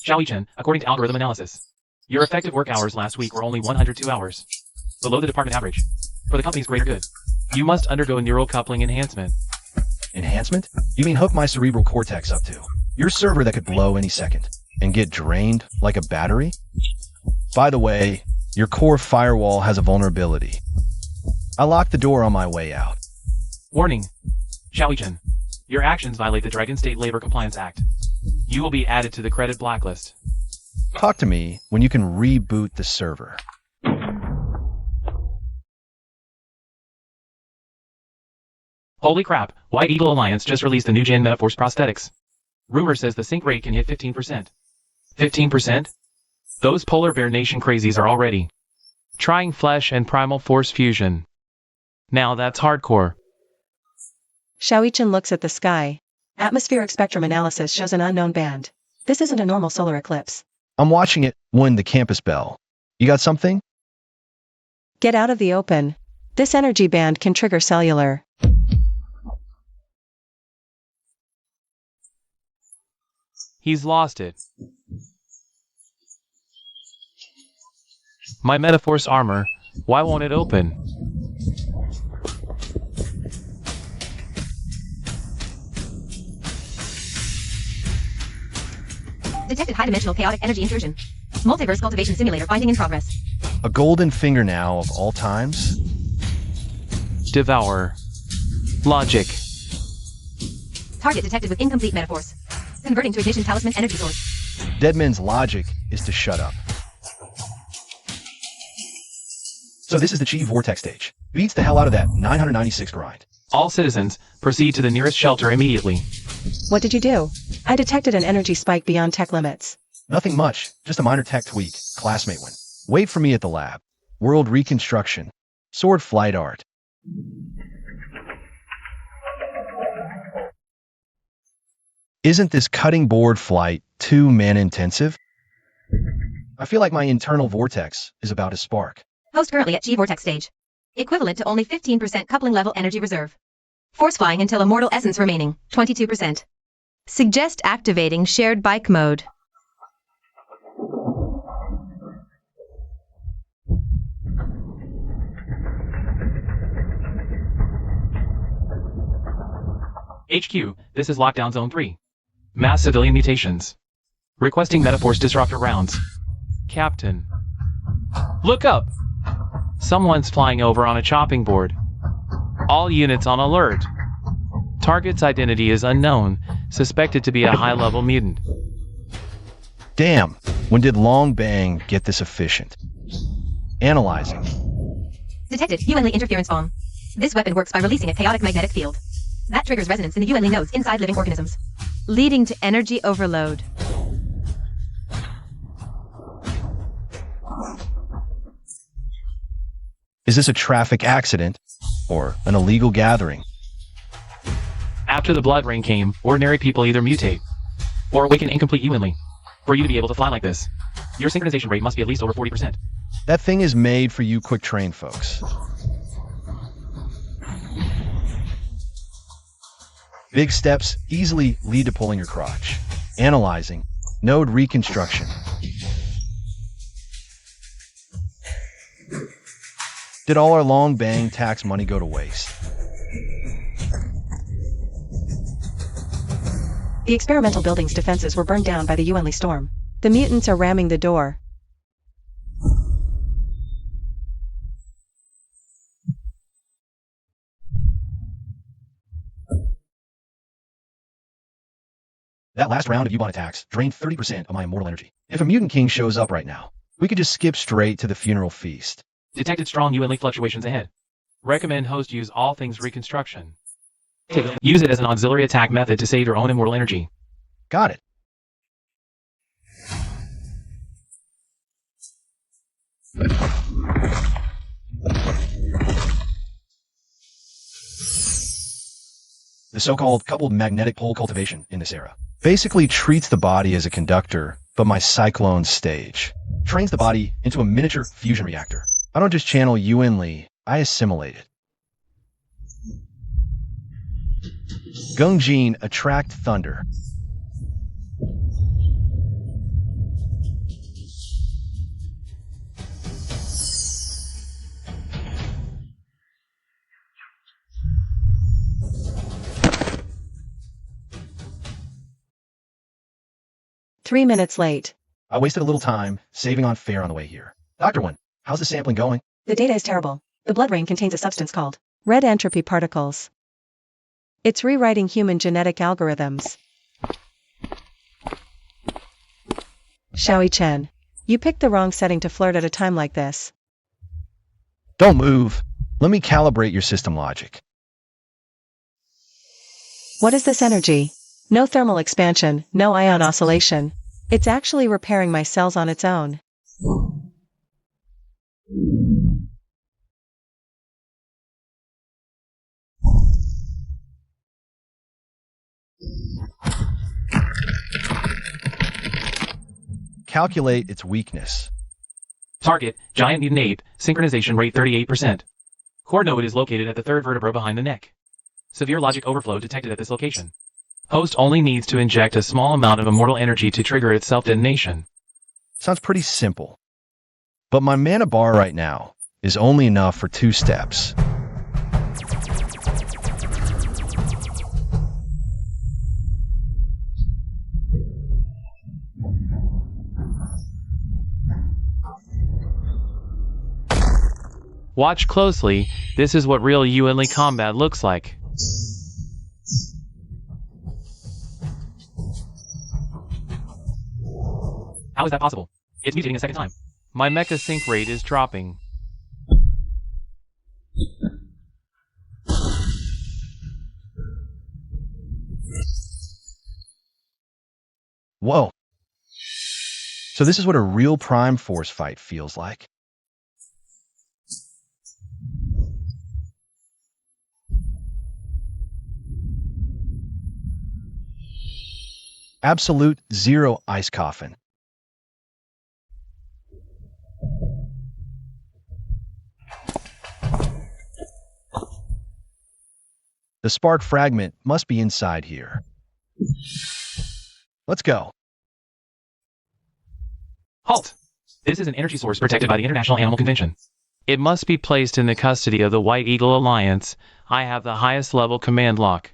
Xiaoyi Chen, according to algorithm analysis, your effective work hours last week were only 102 hours, below the department average. For the company's greater good, you must undergo neural coupling enhancement. Enhancement? You mean hook my cerebral cortex up to your server that could blow any second and get drained like a battery? By the way, your core firewall has a vulnerability. I locked the door on my way out. Warning. Xiaoyi Chen, your actions violate the Dragon State Labor Compliance Act. You will be added to the credit blacklist. Talk to me when you can reboot the server. Holy crap, White Eagle Alliance just released the new Gen Metaforce prosthetics. Rumor says the sync rate can hit 15%. 15%? Those Polar Bear Nation crazies are already trying Flesh and Primal Force fusion. Now that's hardcore. Xiaoyi Chen looks at the sky. Atmospheric spectrum analysis shows an unknown band. This isn't a normal solar eclipse. I'm watching it when the campus bell. You got something? Get out of the open. This energy band can trigger cellular. He's lost it. My Metaforce armor, why won't it open? Detected high-dimensional chaotic energy intrusion. Multiverse cultivation simulator finding in progress. A golden finger now of all times? Devour. Logic. Target detected with incomplete metaphors. Converting to ignition talisman energy source. Deadman's logic is to shut up. So this is the Chi Vortex stage. Beats the hell out of that 996 grind. All citizens, proceed to the nearest shelter immediately. What did you do? I detected an energy spike beyond tech limits. Nothing much, just a minor tech tweak. Classmate win. Wait for me at the lab. World reconstruction. Sword flight art. Isn't this cutting board flight too man-intensive? I feel like my internal vortex is about to spark. Host currently at Chi Vortex stage. Equivalent to only 15% coupling level energy reserve. Force flying until immortal essence remaining, 22%. Suggest activating shared bike mode. HQ, this is Lockdown Zone 3. Mass civilian mutations. Requesting Metaforce Disruptor rounds. Captain. Look up! Someone's flying over on a chopping board. All units on alert. Target's identity is unknown, suspected to be a high-level mutant. Damn, when did Long Bang get this efficient? Analyzing. Detected UNLE interference bomb. This weapon works by releasing a chaotic magnetic field. That triggers resonance in the UNLE nodes inside living organisms, leading to energy overload. Is this a traffic accident or an illegal gathering? After the blood rain came, ordinary people either mutate or awaken incomplete UNLE. For you to be able to fly like this, your synchronization rate must be at least over 40%. That thing is made for you quick train folks. Big steps easily lead to pulling your crotch. Analyzing. Node reconstruction. Did all our Long Bang tax money go to waste? The experimental building's defenses were burned down by the UNLE storm. The mutants are ramming the door. That last round of U-Bahn attacks drained 30% of my immortal energy. If a mutant king shows up right now, we could just skip straight to the funeral feast. Detected strong UNLE fluctuations ahead. Recommend host use all things reconstruction. Use it as an auxiliary attack method to save your own immortal energy. Got it. The so-called coupled magnetic pole cultivation in this era basically treats the body as a conductor, but my cyclone stage trains the body into a miniature fusion reactor. I don't just channel UNLE, I assimilate it. Gungjin attract thunder. 3 minutes late. I wasted a little time, saving on fare on the way here. Dr. One, how's the sampling going? The data is terrible. The blood brain contains a substance called red entropy particles. It's rewriting human genetic algorithms. Xiaoyi Chen, you picked the wrong setting to flirt at a time like this. Don't move. Let me calibrate your system logic. What is this energy? No thermal expansion, no ion oscillation. It's actually repairing my cells on its own. Calculate its weakness. Target, giant mutant ape, synchronization rate 38%. Core node is located at the third vertebra behind the neck. Severe logic overflow detected at this location. Host only needs to inject a small amount of immortal energy to trigger its self-detonation. Sounds pretty simple. But my mana bar right now is only enough for 2 steps. Watch closely, this is what real Yuanli combat looks like. How is that possible? It's mutating a second time. My mecha sync rate is dropping. Whoa. So this is what a real prime force fight feels like. Absolute zero ice coffin. The spark fragment must be inside here. Let's go. Halt! This is an energy source protected by the International Animal Convention. It must be placed in the custody of the White Eagle Alliance. I have the highest level command lock.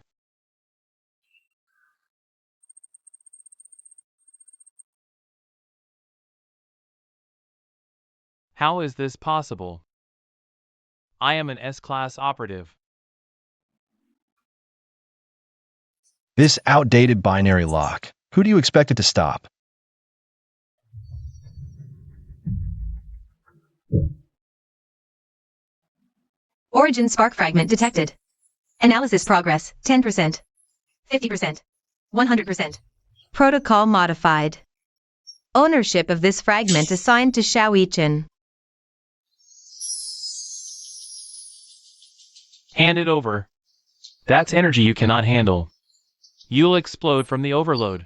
How is this possible? I am an S-class operative. This outdated binary lock. Who do you expect it to stop? Origin spark fragment detected. Analysis progress, 10%. 50%. 100%. Protocol modified. Ownership of this fragment assigned to Xiaoyi Chen. Hand it over. That's energy you cannot handle. You'll explode from the overload.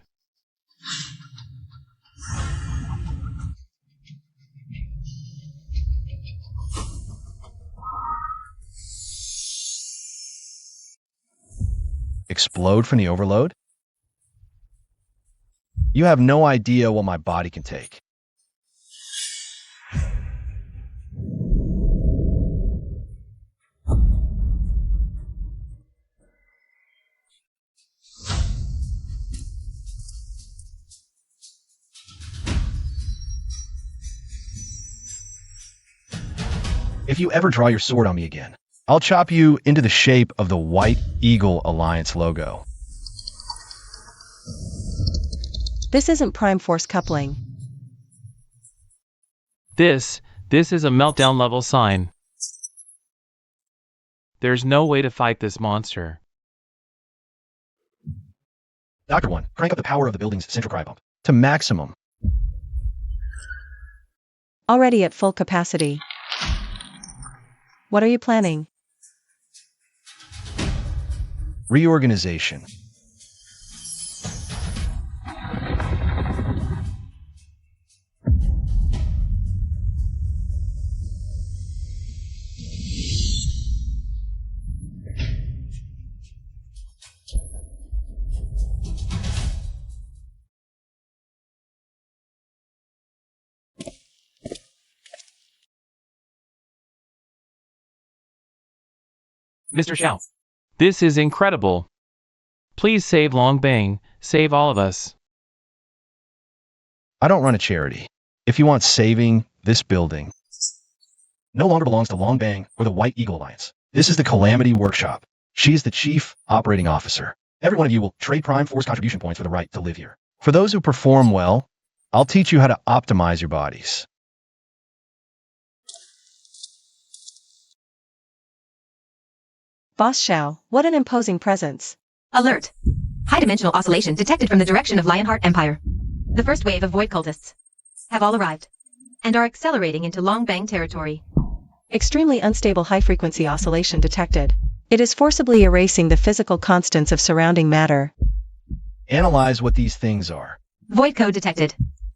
Explode from the overload? You have no idea what my body can take. If you ever draw your sword on me again, I'll chop you into the shape of the White Eagle Alliance logo. This isn't prime force coupling. This is a meltdown level sign. There's no way to fight this monster. Dr. One, crank up the power of the building's central cry pump to maximum. Already at full capacity. What are you planning? Reorganization. Mr. Xiao, this is incredible. Please save Long Bang, save all of us. I don't run a charity. If you want saving, this building no longer belongs to Long Bang or the White Eagle Alliance. This is the Calamity Workshop. She is the Chief Operating Officer. Every one of you will trade Prime Force contribution points for the right to live here. For those who perform well, I'll teach you how to optimize your bodies. Boss Xiao, what an imposing presence. Alert! High dimensional oscillation detected from the direction of Lionheart Empire. The first wave of void cultists have all arrived and are accelerating into Long Bang territory. Extremely unstable high-frequency oscillation detected. It is forcibly erasing the physical constants of surrounding matter. Analyze what these things are. Void code detected.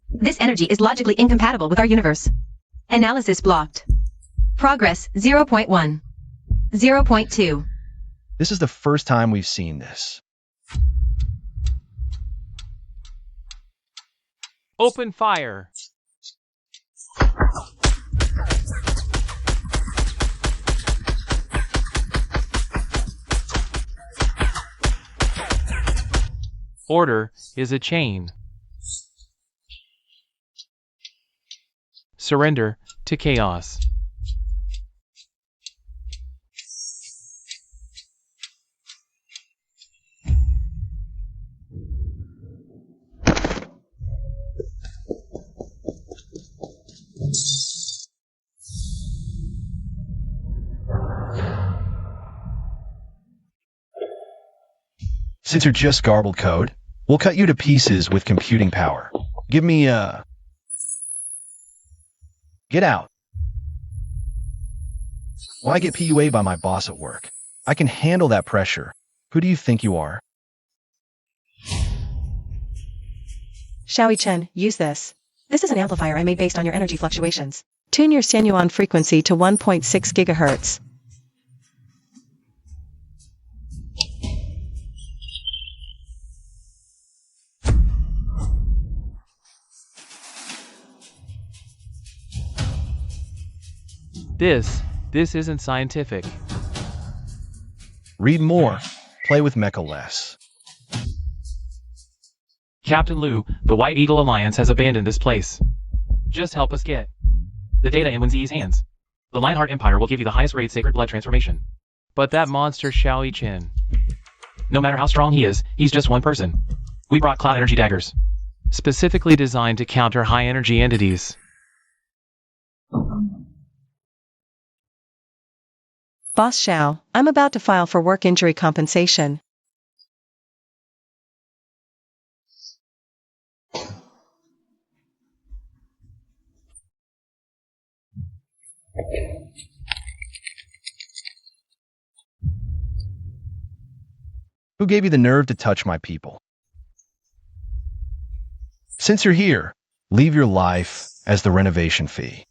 This energy is logically incompatible with our universe. Analysis blocked. Progress 0.1. 0.2. This is the first time we've seen this. Open fire. Order is a chain. Surrender to chaos. Since you're just garbled code, we'll cut you to pieces with computing power. Give me a... Get out. Why get PUA by my boss at work? I can handle that pressure. Who do you think you are? Xiaoyi Chen, use this. This is an amplifier I made based on your energy fluctuations. Tune your Sinuan frequency to 1.6 gigahertz. This isn't scientific. Read more. Play with mecha less. Captain Liu, the White Eagle Alliance has abandoned this place. Just help us get the data in Wenzi's hands. The Lionheart Empire will give you the highest grade sacred blood transformation. But that monster Xiaoyi Chen, no matter how strong he is, he's just one person. We brought cloud energy daggers, specifically designed to counter high energy entities. Boss Xiao, I'm about to file for work injury compensation. Who gave you the nerve to touch my people? Since you're here, leave your life as the renovation fee.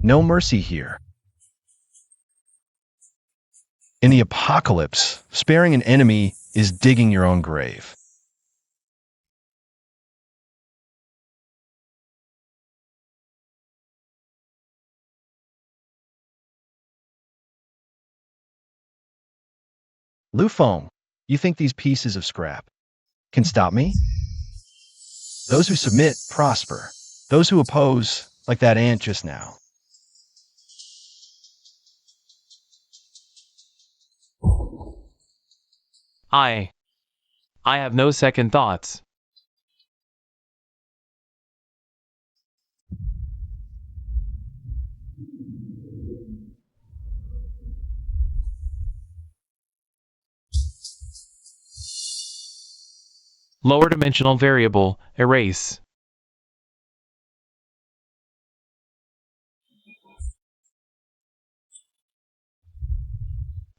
No mercy here. In the apocalypse, sparing an enemy is digging your own grave. Lu Feng, you think these pieces of scrap can stop me? Those who submit prosper. Those who oppose, like that ant just now. I have no second thoughts. Lower dimensional variable, erase.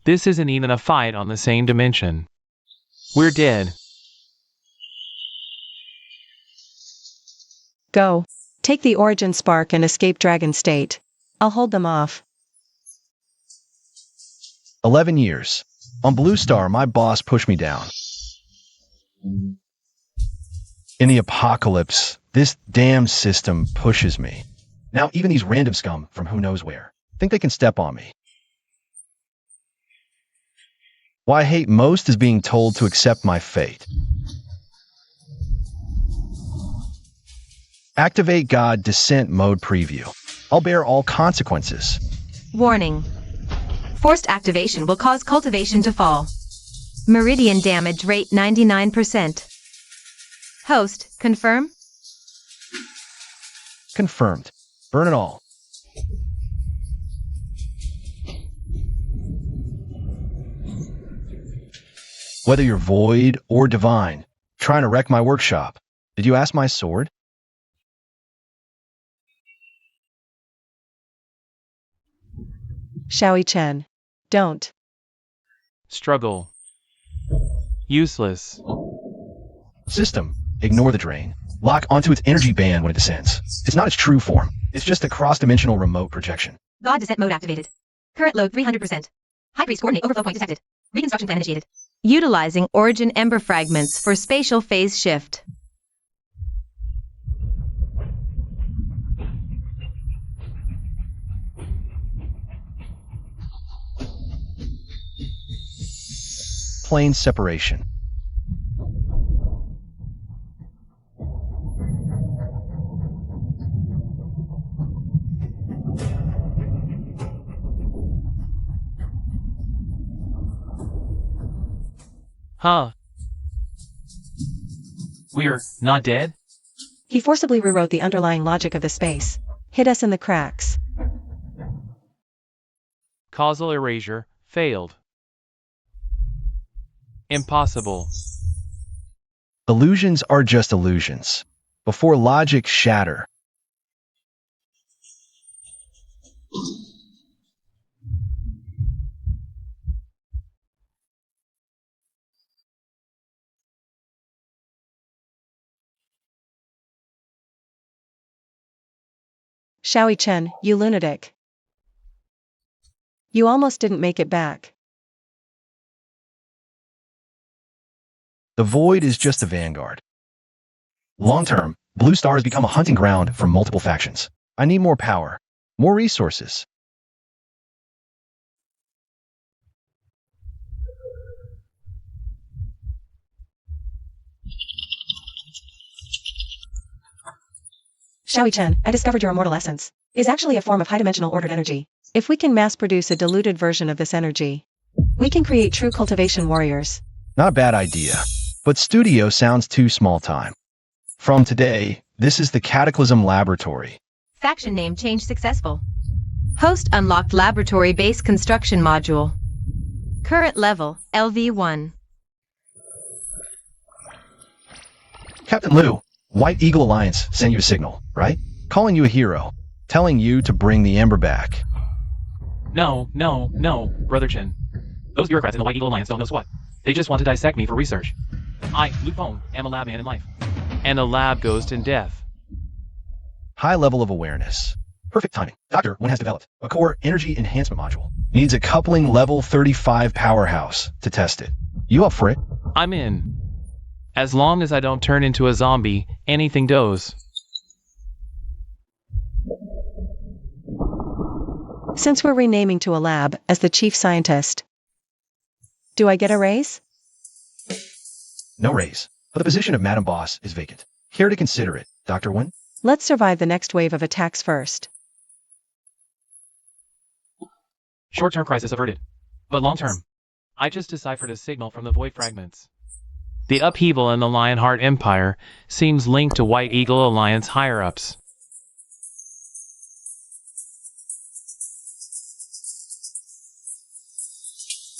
This isn't even a fight on the same dimension. We're dead. Go. Take the origin spark and escape dragon state. I'll hold them off. 11 years. On Blue Star, my boss pushed me down. In the apocalypse, this damn system pushes me. Now even these random scum from who knows where think they can step on me. What I hate most is being told to accept my fate. Activate God Descent Mode Preview. I'll bear all consequences. Warning. Forced activation will cause cultivation to fall. Meridian damage rate 99%. Host, confirm? Confirmed. Burn it all. Whether you're void or divine, trying to wreck my workshop. Did you ask my sword? Shaoi Chen. Don't. Struggle. Useless. System. Ignore the drain. Lock onto its energy band when it descends. It's not its true form. It's just a cross-dimensional remote projection. God descent mode activated. Current load 300%. High priest coordinate overflow point detected. Reconstruction plan initiated. Utilizing origin ember fragments for spatial phase shift. Plane separation. Huh. We're not dead? He forcibly rewrote the underlying logic of the space. Hit us in the cracks. Causal erasure failed. Impossible. Illusions are just illusions. Before logic shatter. Shaoi Chen, you lunatic. You almost didn't make it back. The void is just a vanguard. Long term, Blue Star has become a hunting ground for multiple factions. I need more power, more resources. Shaoi Chen, I discovered your immortal essence is actually a form of high-dimensional ordered energy. If we can mass-produce a diluted version of this energy, we can create true cultivation warriors. Not a bad idea, but studio sounds too small time. From today, this is the Cataclysm Laboratory. Faction name change successful. Host unlocked laboratory base construction module. Current level, LV1. Captain Liu, White Eagle Alliance sent you a signal, right? Calling you a hero, telling you to bring the Ember back. No, Brother Chen. Those bureaucrats in the White Eagle Alliance don't know squat. They just want to dissect me for research. I, Lu Peng, am a lab man in life. And a lab ghost in death. High level of awareness. Perfect timing. Doctor 1 has developed a core energy enhancement module. Needs a coupling level 35 powerhouse to test it. You up for it? I'm in. As long as I don't turn into a zombie, anything goes. Since we're renaming to a lab as the chief scientist, do I get a raise? No raise, but the position of Madam Boss is vacant. Care to consider it, Dr. Wen? Let's survive the next wave of attacks first. Short-term crisis averted. But long-term, I just deciphered a signal from the void fragments. The upheaval in the Lionheart Empire seems linked to White Eagle Alliance higher-ups.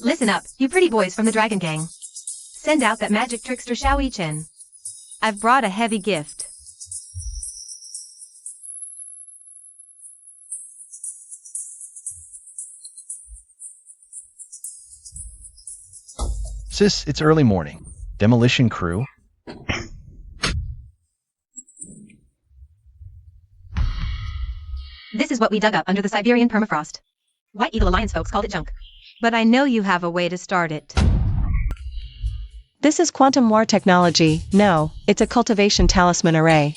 Listen up, you pretty boys from the Dragon Gang. Send out that magic trickster Shaoi Chen. I've brought a heavy gift. Sis, it's early morning. Demolition crew. This is what we dug up under the Siberian permafrost. White Eagle Alliance folks called it junk. But I know you have a way to start it. This is quantum war technology. No, it's a cultivation talisman array.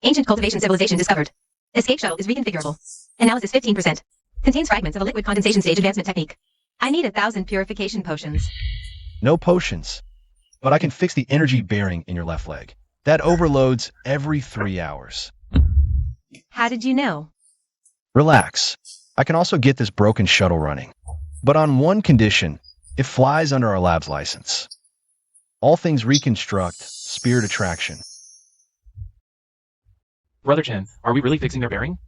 Ancient cultivation civilization discovered. Escape shuttle is reconfigurable. Analysis 15%. Contains fragments of a liquid condensation stage advancement technique. I need 1,000 purification potions. No potions. But I can fix the energy bearing in your left leg. That overloads every 3 hours. How did you know? Relax. I can also get this broken shuttle running. But on one condition, it flies under our lab's license. All things reconstruct, spirit attraction. Brother Chen, are we really fixing their bearing?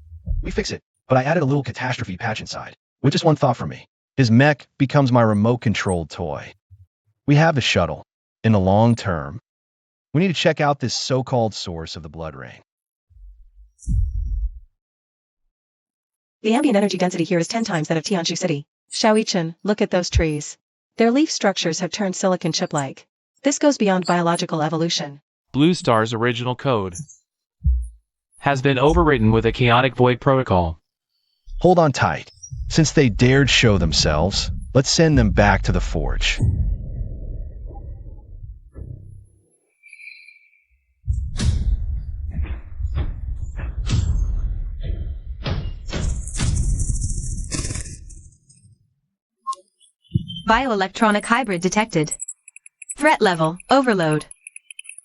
We fix it, but I added a little catastrophe patch inside, with just one thought from me. His mech becomes my remote-controlled toy. We have the shuttle. In the long term, we need to check out this so-called source of the blood rain. The ambient energy density here is 10 times that of Tianshu City. Xiaoyi-Chen, look at those trees. Their leaf structures have turned silicon chip-like. This goes beyond biological evolution. Blue Star's original code has been overwritten with a chaotic void protocol. Hold on tight. Since they dared show themselves, let's send them back to the forge. Bioelectronic hybrid detected. Threat level, overload.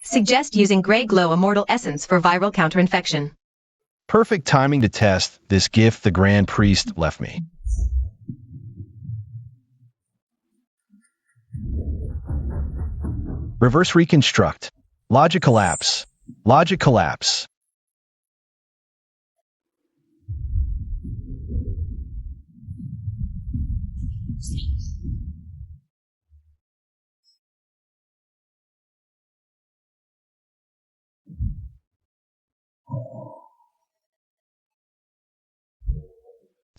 Suggest using Grey Glow Immortal Essence for viral counterinfection. Perfect timing to test this gift the Grand Priest left me. Reverse reconstruct. Logic collapse. Logic collapse.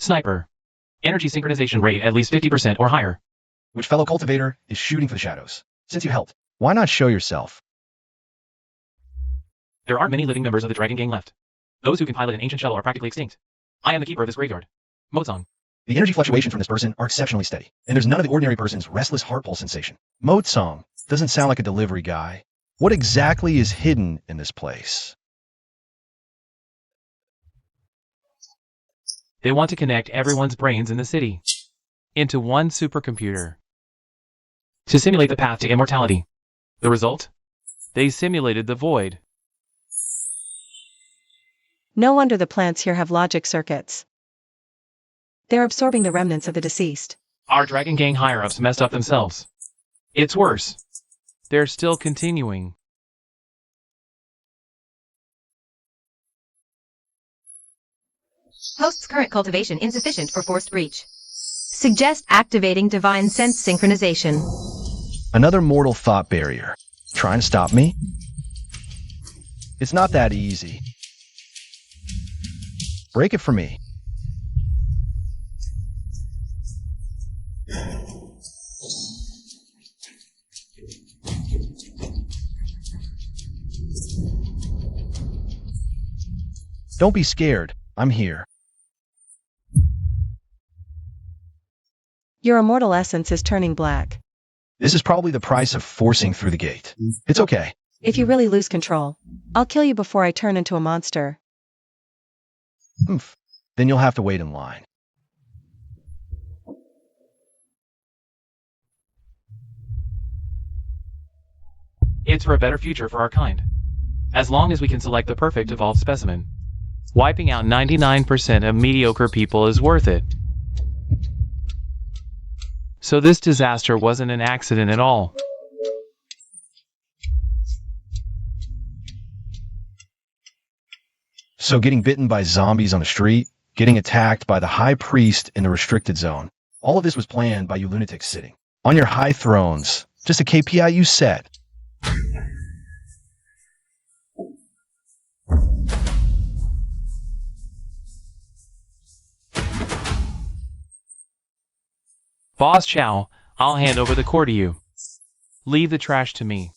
Sniper. Energy synchronization rate at least 50% or higher. Which fellow cultivator is shooting for the shadows? Since you helped, why not show yourself? There aren't many living members of the Dragon Gang left. Those who can pilot an ancient shuttle are practically extinct. I am the keeper of this graveyard. Mozong. The energy fluctuations from this person are exceptionally steady, and there's none of the ordinary person's restless heart pulse sensation. Mozong doesn't sound like a delivery guy. What exactly is hidden in this place? They want to connect everyone's brains in the city into one supercomputer to simulate the path to immortality. The result? They simulated the void. No wonder the plants here have logic circuits. They're absorbing the remnants of the deceased. Our Dragon Gang higher-ups messed up themselves. It's worse. They're still continuing. Host's current cultivation insufficient for forced breach. Suggest activating divine sense synchronization. Another mortal thought barrier. Trying to stop me? It's not that easy. Break it for me. Don't be scared. I'm here. Your immortal essence is turning black. This is probably the price of forcing through the gate. It's okay. If you really lose control, I'll kill you before I turn into a monster. Oof. Then you'll have to wait in line. It's for a better future for our kind. As long as we can select the perfect evolved specimen. Wiping out 99% of mediocre people is worth it. So this disaster wasn't an accident at all. So getting bitten by zombies on the street, getting attacked by the high priest in the restricted zone, all of this was planned by you lunatics sitting on your high thrones. Just a KPI you set. Boss Chow, I'll hand over the core to you. Leave the trash to me.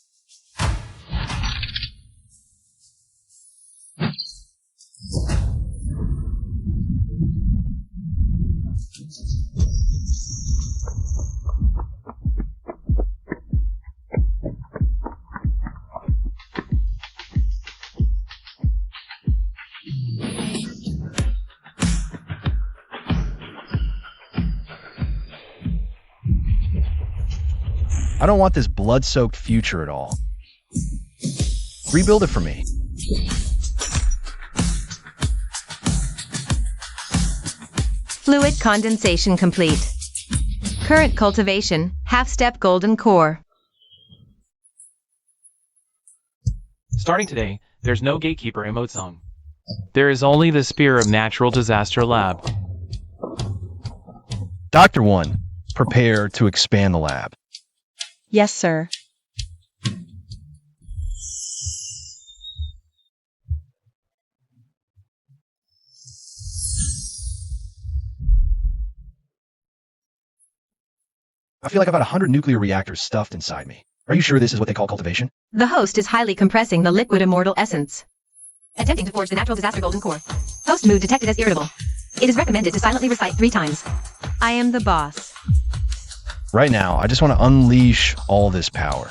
I don't want this blood-soaked future at all. Rebuild it for me. Fluid condensation complete. Current cultivation, half-step golden core. Starting today, there's no gatekeeper in Motsung. There is only the Spear of Natural Disaster Lab. Dr. 1, prepare to expand the lab. Yes, sir. I feel like I've got 100 nuclear reactors stuffed inside me. Are you sure this is what they call cultivation? The host is highly compressing the liquid immortal essence. Attempting to forge the natural disaster golden core. Host mood detected as irritable. It is recommended to silently recite 3 times. I am the boss. Right now, I just want to unleash all this power.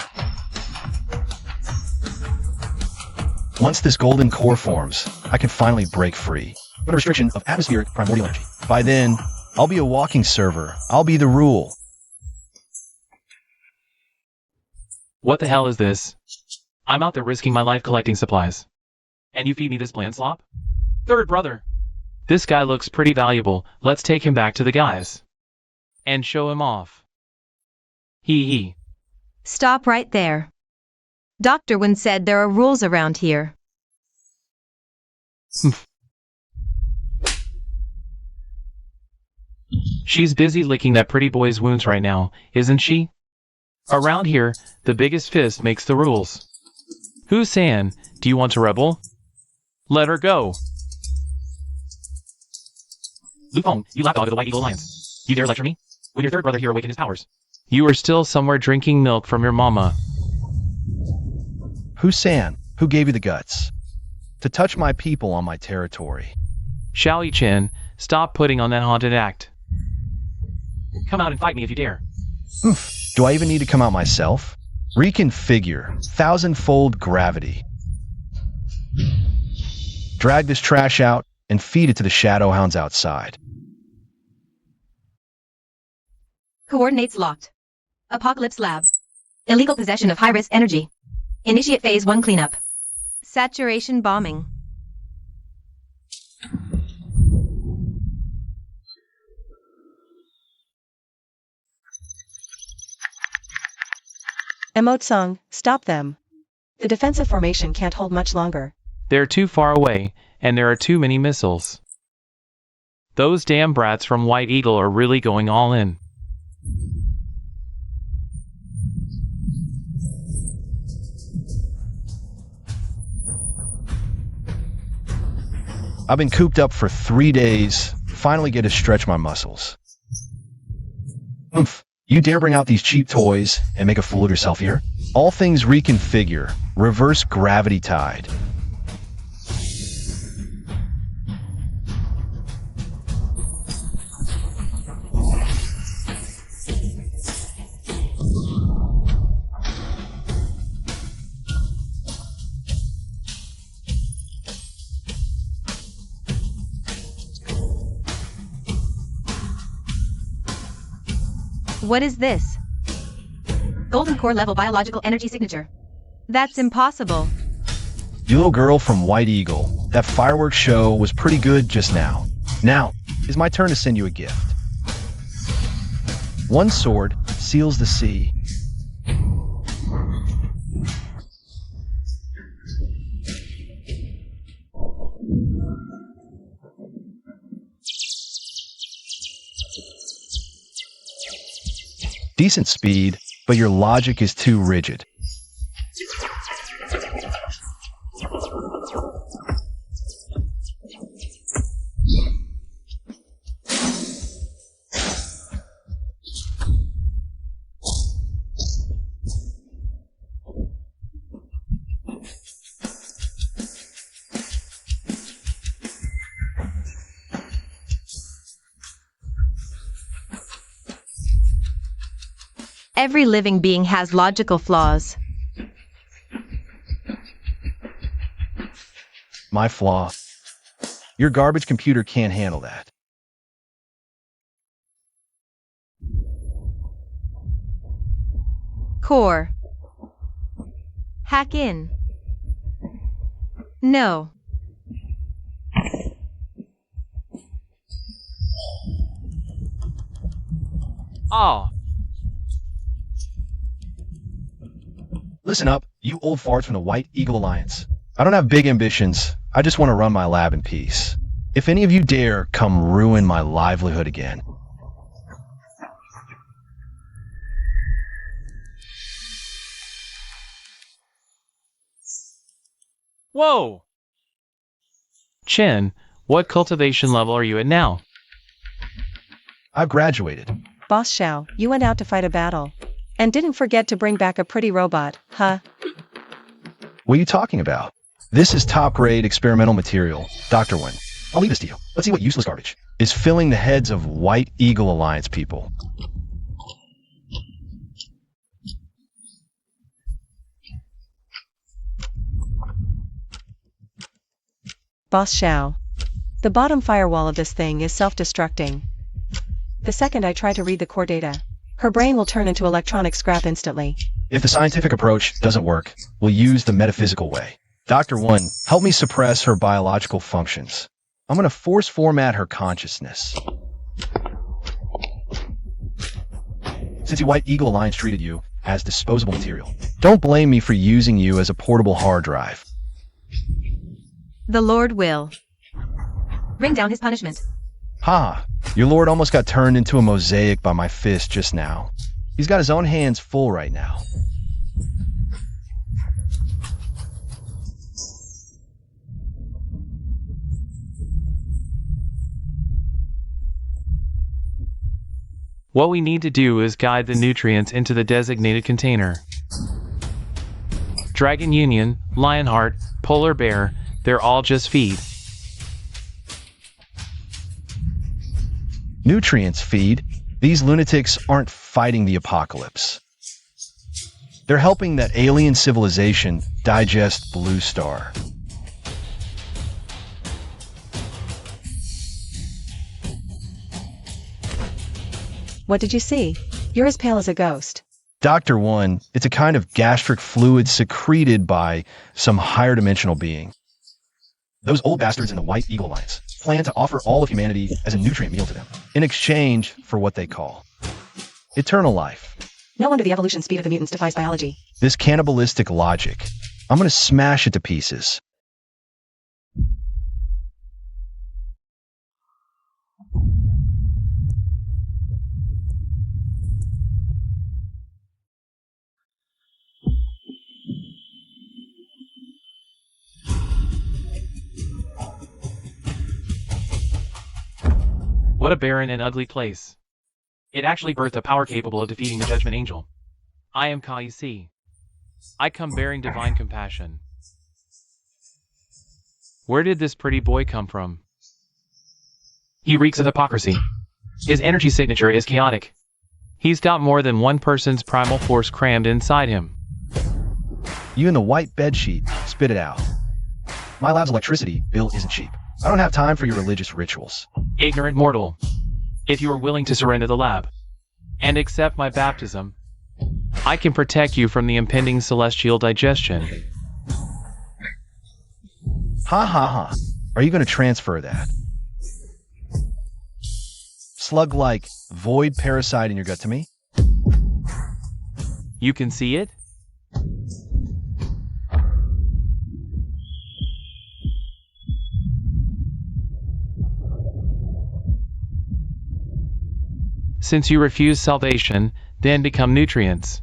Once this golden core forms, I can finally break free from the restriction of atmospheric primordial energy. By then, I'll be a walking server. I'll be the rule. What the hell is this? I'm out there risking my life collecting supplies. And you feed me this bland slop? Third brother. This guy looks pretty valuable. Let's take him back to the guys. And show him off. Hee. Stop right there. Dr. Wynn said there are rules around here. She's busy licking that pretty boy's wounds right now, isn't she? Around here, the biggest fist makes the rules. Who's saying, do you want to rebel? Let her go. Lupong, you lapdog of the White Eagle Alliance. You dare lecture me? When your third brother here awakened his powers. You are still somewhere drinking milk from your mama. Who's San? Who gave you the guts to touch my people on my territory? Xiao Chen, stop putting on that haunted act. Come out and fight me if you dare. Do I even need to come out myself? Reconfigure. 1,000-fold gravity. Drag this trash out and feed it to the shadow hounds outside. Coordinates locked. Apocalypse lab. Illegal possession of high-risk energy. Initiate phase 1 cleanup. Saturation bombing. Emotsung, stop them. The defensive formation can't hold much longer. They're too far away, and there are too many missiles. Those damn brats from White Eagle are really going all in. I've been cooped up for 3 days. Finally get to stretch my muscles. You dare bring out these cheap toys and make a fool of yourself here? All things reconfigure. Reverse gravity tide. What is this? Golden core level biological energy signature. That's impossible. You little girl from White Eagle, that fireworks show was pretty good just now. Now, it's my turn to send you a gift. One sword seals the sea. Decent speed, but your logic is too rigid. Every living being has logical flaws. My flaw. Your garbage computer can't handle that. Core. Hack in. No. Oh, Listen up, you old farts from the White Eagle Alliance. I don't have big ambitions. I just want to run my lab in peace. If any of you dare come ruin my livelihood again. whoa! Chin, what cultivation level are you at now? I've graduated. Boss Xiao, you went out to fight a battle. And didn't forget to bring back a pretty robot, huh? What are you talking about? This is top-grade experimental material, Dr. Wen. I'll leave this to you. Let's see what useless garbage is filling the heads of White Eagle Alliance people. Boss Xiao. The bottom firewall of this thing is self-destructing. The second I try to read the core data, her brain will turn into electronic scrap instantly. If the scientific approach doesn't work, we'll use the metaphysical way. Dr. Wen, help me suppress her biological functions. I'm going to force format her consciousness. Since the White Eagle Alliance treated you as disposable material, don't blame me for using you as a portable hard drive. The Lord will. Bring down his punishment. Ha! Your lord almost got turned into a mosaic by my fist just now. He's got his own hands full right now. What we need to do is guide the nutrients into the designated container. Dragon Union, Lionheart, Polar Bear, they're all just feed. Nutrients feed. These lunatics aren't fighting the apocalypse. They're helping that alien civilization digest Blue Star. What did you see? You're as pale as a ghost. Dr. One, it's a kind of gastric fluid secreted by some higher dimensional being. Those old bastards in the White Eagle Alliance plan to offer all of humanity as a nutrient meal to them, in exchange for what they call eternal life. No wonder the evolution speed of the mutants defies biology. This cannibalistic logic, I'm going to smash it to pieces. What a barren and ugly place. It actually birthed a power capable of defeating the Judgment Angel. I am Kai Si. I come bearing divine compassion. Where did this pretty boy come from? He reeks of hypocrisy. His energy signature is chaotic. He's got more than one person's primal force crammed inside him. You in the white bedsheet, spit it out. My lab's electricity bill isn't cheap. I don't have time for your religious rituals. Ignorant mortal. If you are willing to surrender the lab and accept my baptism, I can protect you from the impending celestial digestion. Ha ha ha. Are you going to transfer that? Slug-like void parasite in your gut to me? You can see it? Since you refuse salvation, then become nutrients.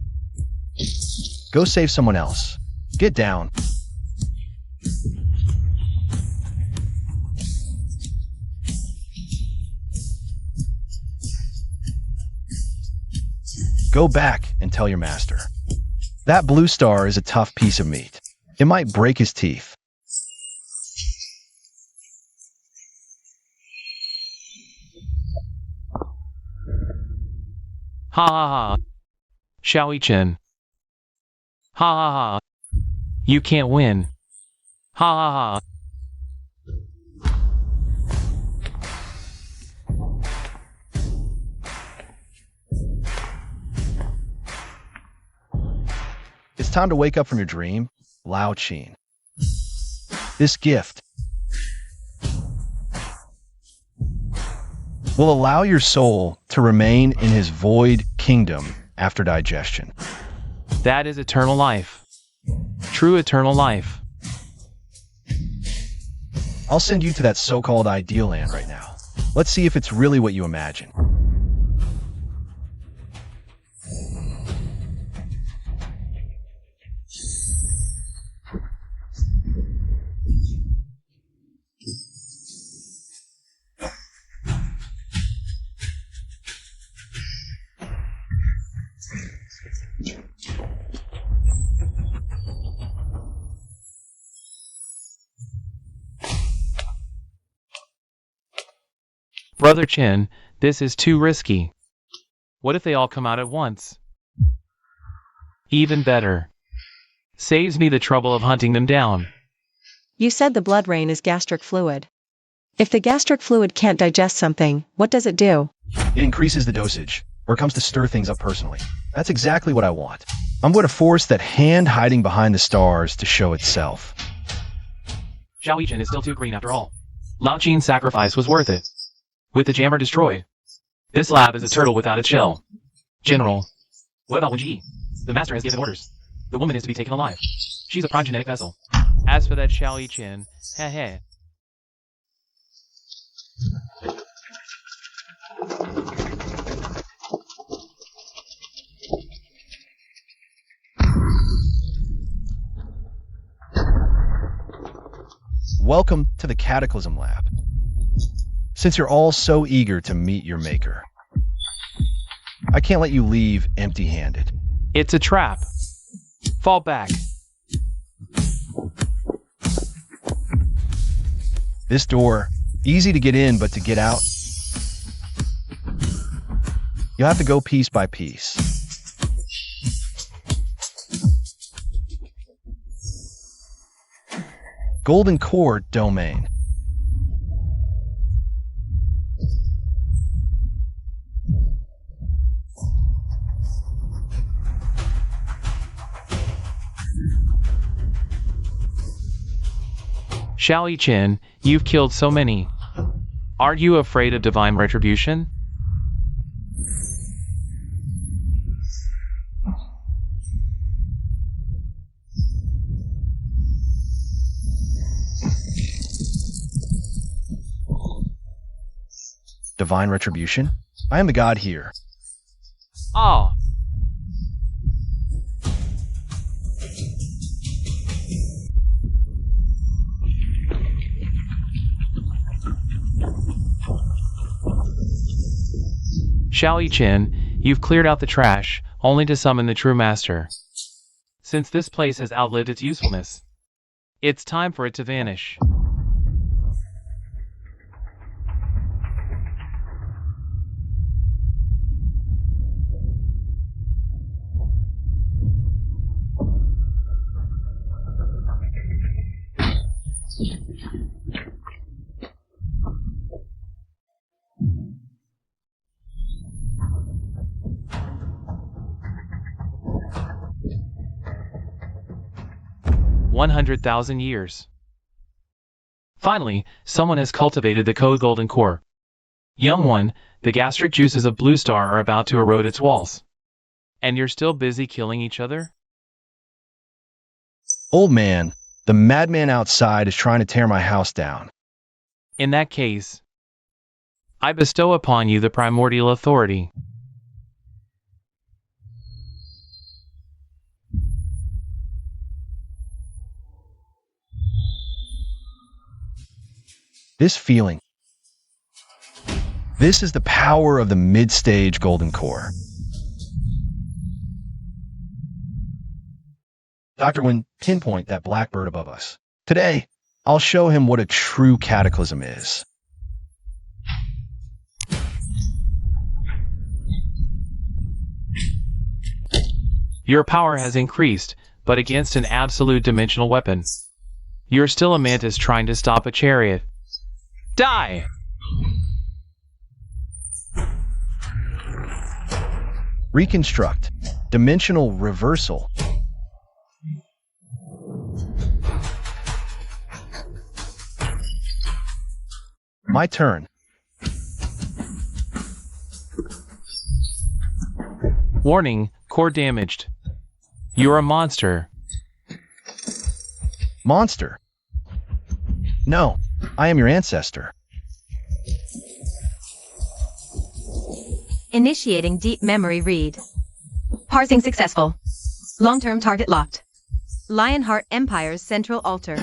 Go save someone else. Get down. Go back and tell your master. That blue star is a tough piece of meat. It might break his teeth. Ha ha ha. Xiao Chen. Ha ha ha. You can't win. Ha ha ha. It's time to wake up from your dream, Lao Chin. This gift will allow your soul to remain in his void kingdom after digestion. That is eternal life. True eternal life. I'll send you to that so-called ideal land right now. Let's see if it's really what you imagine. Brother Chin, this is too risky. What if they all come out at once? Even better. Saves me the trouble of hunting them down. You said the blood rain is gastric fluid. If the gastric fluid can't digest something, what does it do? It increases the dosage, or it comes to stir things up personally. That's exactly what I want. I'm going to force that hand hiding behind the stars to show itself. Xiao Yichen is still too green after all. Lao Chin's sacrifice was worth it. With the jammer destroyed, this lab is a turtle without its shell. General, what about Wen Ji? The master has given orders. The woman is to be taken alive. She's a prime genetic vessel. As for that Xiao Yichen, heh. Welcome to the Cataclysm Lab. Since you're all so eager to meet your maker, I can't let you leave empty-handed. It's a trap. Fall back. This door, easy to get in, but to get out, you'll have to go piece by piece. Golden Core Domain. Xiao Yichen, you've killed so many. Aren't you afraid of divine retribution? Divine retribution? I am the god here. Ah. Xiao Yichen, you've cleared out the trash, only to summon the true master. Since this place has outlived its usefulness, it's time for it to vanish. $100,000 years. Finally, someone has cultivated the code golden core. Young one, the gastric juices of Blue Star are about to erode its walls. And you're still busy killing each other? Old man, the madman outside is trying to tear my house down. In that case, I bestow upon you the primordial authority. This feeling. This is the power of the mid-stage golden core. Dr. Wen, pinpoint that black bird above us. Today, I'll show him what a true cataclysm is. Your power has increased, but against an absolute dimensional weapon. You're still a mantis trying to stop a chariot. Die! Reconstruct. Dimensional reversal. My turn. Warning, core damaged. You're a monster. Monster. No, I am your ancestor. Initiating deep memory read. Parsing successful. Long-term target locked. Lionheart Empire's central altar.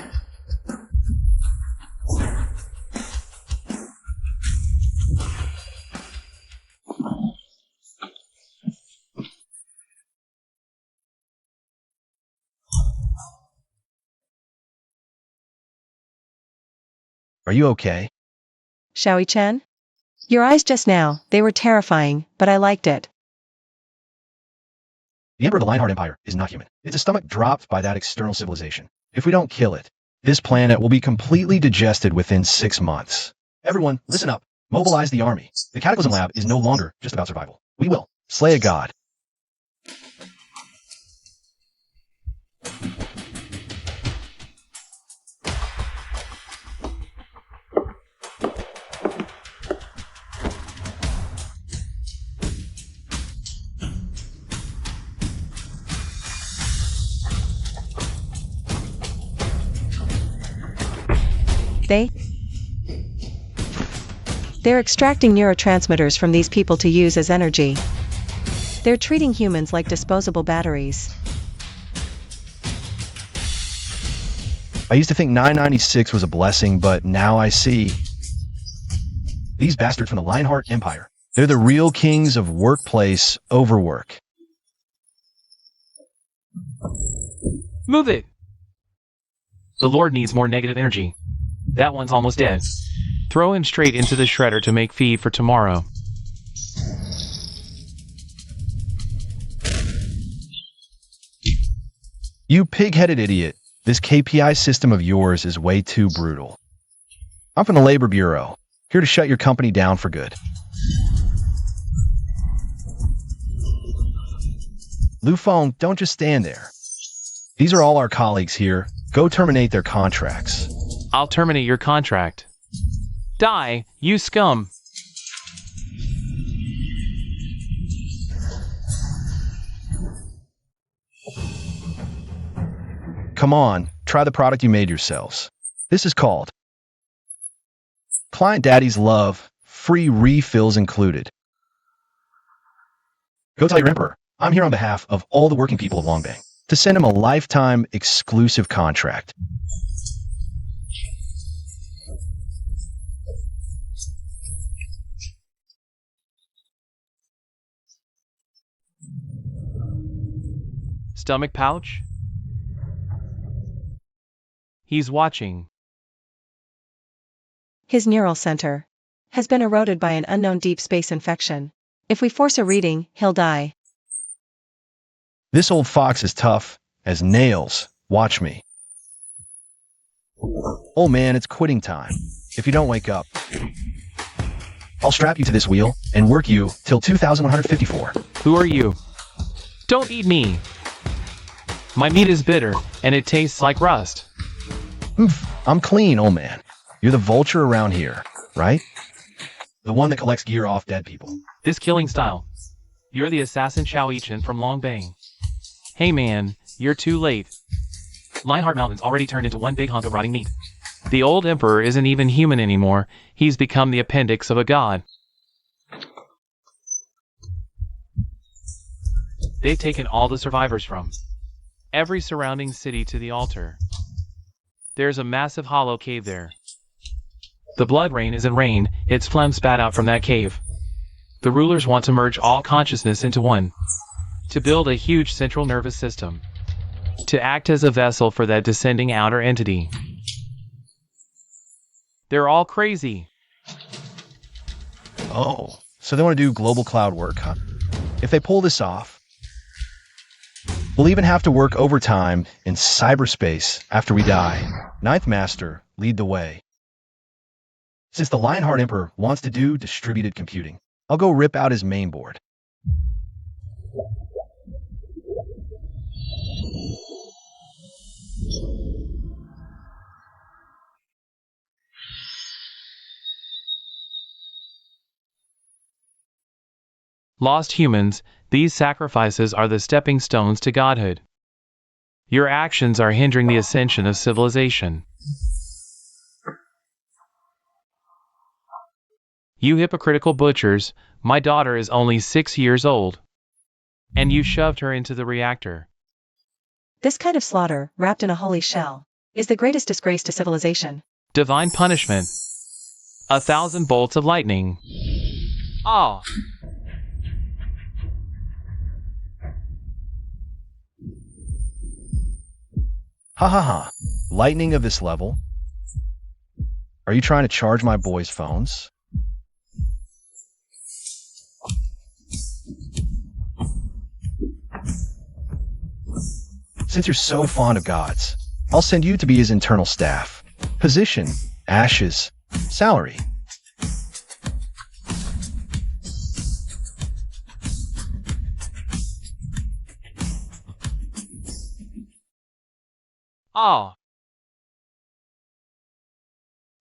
Are you okay? Shawi-Chen? Your eyes just now, they were terrifying, but I liked it. The Emperor of the Lionheart Empire is not human. It's a stomach dropped by that external civilization. If we don't kill it, this planet will be completely digested within 6 months. Everyone, listen up. Mobilize the army. The Cataclysm Lab is no longer just about survival. We will slay a god. They're extracting neurotransmitters from these people to use as energy. They're treating humans like disposable batteries. I used to think 996 was a blessing, but now I see. These bastards from the Lionheart Empire. They're the real kings of workplace overwork. Move it! The Lord needs more negative energy. That one's almost dead. Throw him straight into the shredder to make feed for tomorrow. You pig-headed idiot. This KPI system of yours is way too brutal. I'm from the Labor Bureau, here to shut your company down for good. Lufeng, don't just stand there. These are all our colleagues here. Go terminate their contracts. I'll terminate your contract. Die, you scum! Come on, try the product you made yourselves. This is called Client Daddy's Love, free refills included. Go tell your emperor, I'm here on behalf of all the working people of Longbang, to send him a lifetime exclusive contract. Stomach pouch? He's watching. His neural center has been eroded by an unknown deep space infection. If we force a reading, he'll die. This old fox is tough as nails. Watch me. Oh man, it's quitting time. If you don't wake up, I'll strap you to this wheel and work you till 2154. Who are you? Don't eat me! My meat is bitter, and it tastes like rust. Oof, I'm clean, old man. You're the vulture around here, right? The one that collects gear off dead people. This killing style. You're the assassin Shawi-Chen from Longbang. Hey man, you're too late. Lionheart Mountain's already turned into one big hunk of rotting meat. The old emperor isn't even human anymore. He's become the appendix of a god. They've taken all the survivors from every surrounding city to the altar. There's a massive hollow cave there. The blood rain isn't rain, it's phlegm spat out from that cave. The rulers want to merge all consciousness into one, to build a huge central nervous system, to act as a vessel for that descending outer entity. They're all crazy. Oh, so they want to do global cloud work, huh? If they pull this off, we'll even have to work overtime in cyberspace after we die. Ninth Master, lead the way. Since the Lionheart Emperor wants to do distributed computing, I'll go rip out his main board. Lost humans, these sacrifices are the stepping stones to godhood. Your actions are hindering the ascension of civilization. You hypocritical butchers, my daughter is only 6 years old. And you shoved her into the reactor. This kind of slaughter, wrapped in a holy shell, is the greatest disgrace to civilization. Divine punishment. 1,000 bolts of lightning. Ah! Ha ha ha. Lightning of this level? Are you trying to charge my boys' phones? Since you're so fond of gods, I'll send you to be his internal staff. Position, ashes, salary. Ah!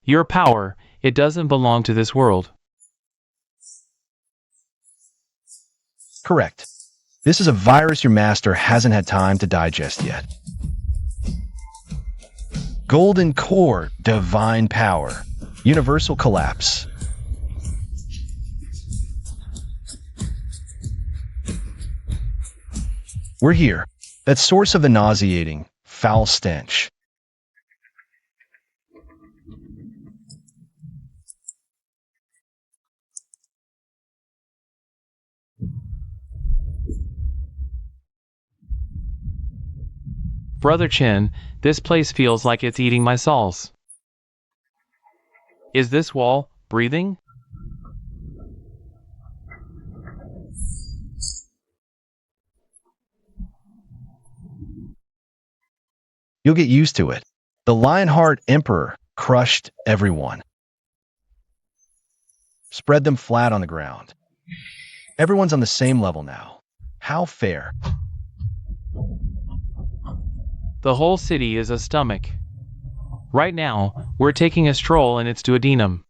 Your power, it doesn't belong to this world. Correct. This is a virus your master hasn't had time to digest yet. Golden core, divine power, universal collapse. We're here. That source of the nauseating, foul stench. Brother Chin, this place feels like it's eating my souls. Is this wall breathing? You'll get used to it. The Lionheart Emperor crushed everyone. Spread them flat on the ground. Everyone's on the same level now. How fair. The whole city is a stomach. Right now, we're taking a stroll in its duodenum.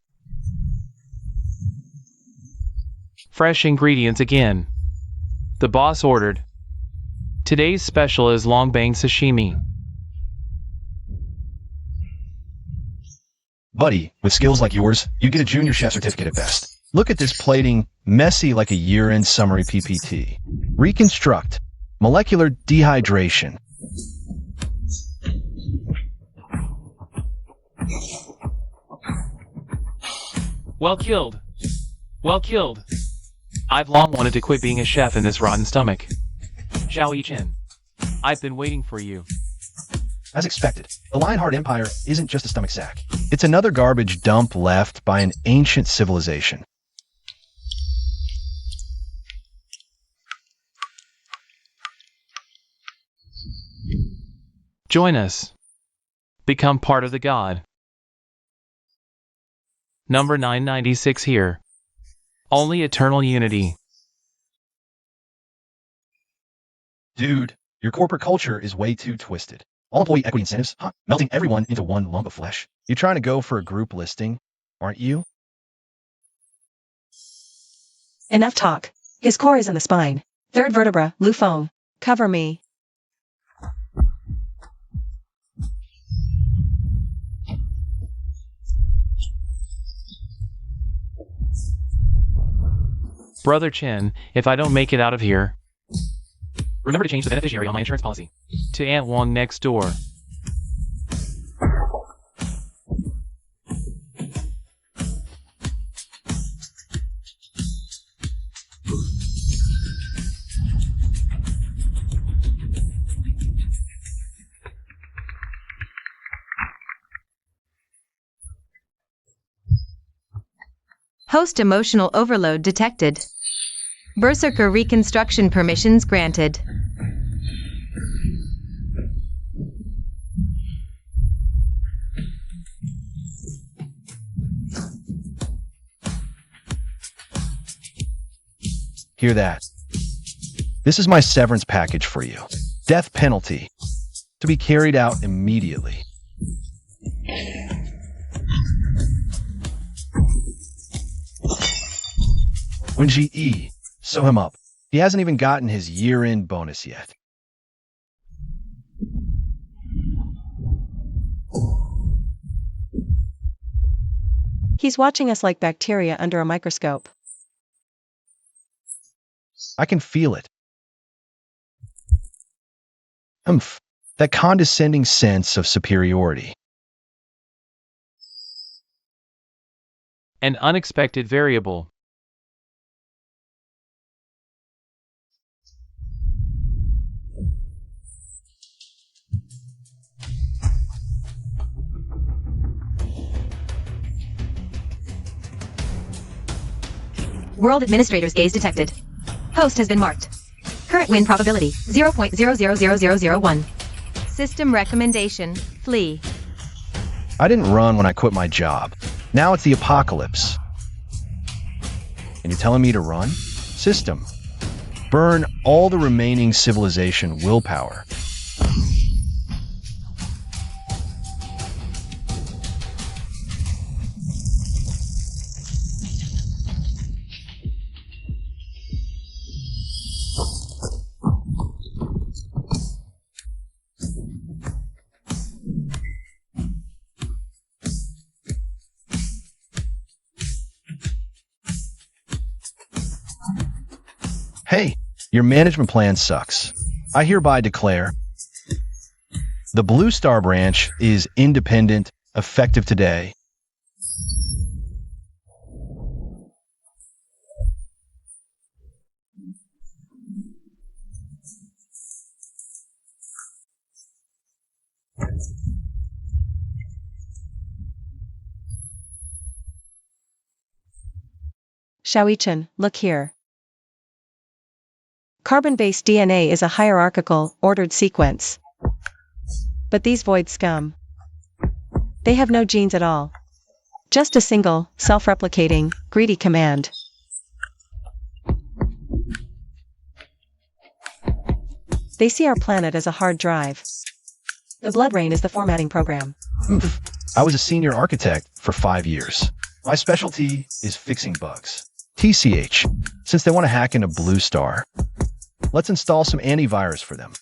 Fresh ingredients again. The boss ordered. Today's special is long bang sashimi. Buddy, with skills like yours, you get a junior chef certificate at best. Look at this plating, messy like a year-end summary PPT. Reconstruct. Molecular dehydration. Well killed. Well killed. I've long wanted to quit being a chef in this rotten stomach. Xiao Chen, I've been waiting for you. As expected, the Lionheart Empire isn't just a stomach sack. It's another garbage dump left by an ancient civilization. Join us. Become part of the god. Number 996 here. Only eternal unity. Dude, your corporate culture is way too twisted. All employee equity incentives, melting everyone into one lump of flesh. You're trying to go for a group listing, aren't you? Enough talk. His core is in the spine. Third vertebra, Lu Feng. Cover me. Brother Chen, if I don't make it out of here, remember to change the beneficiary on my insurance policy to Aunt Wong next door. Host emotional overload detected. Berserker reconstruction permissions granted. Hear that? This is my severance package for you. Death penalty. To be carried out immediately. When GE, Sew him up. He hasn't even gotten his year-end bonus yet. He's watching us like bacteria under a microscope. I can feel it. That condescending sense of superiority. An unexpected variable. World Administrator's gaze detected. Host has been marked. Current win probability 0.000001. System recommendation: flee. I didn't run when I quit my job. Now it's the apocalypse. And you're telling me to run? System. Burn all the remaining civilization willpower. Hey, your management plan sucks. I hereby declare the Blue Star branch is independent, effective today. Shaoichan, look here. Carbon-based DNA is a hierarchical, ordered sequence. But these void scum, they have no genes at all. Just a single, self-replicating, greedy command. They see our planet as a hard drive. The blood rain is the formatting program. I was a senior architect for 5 years. My specialty is fixing bugs. TCH, since they want to hack into Blue Star, let's install some antivirus for them.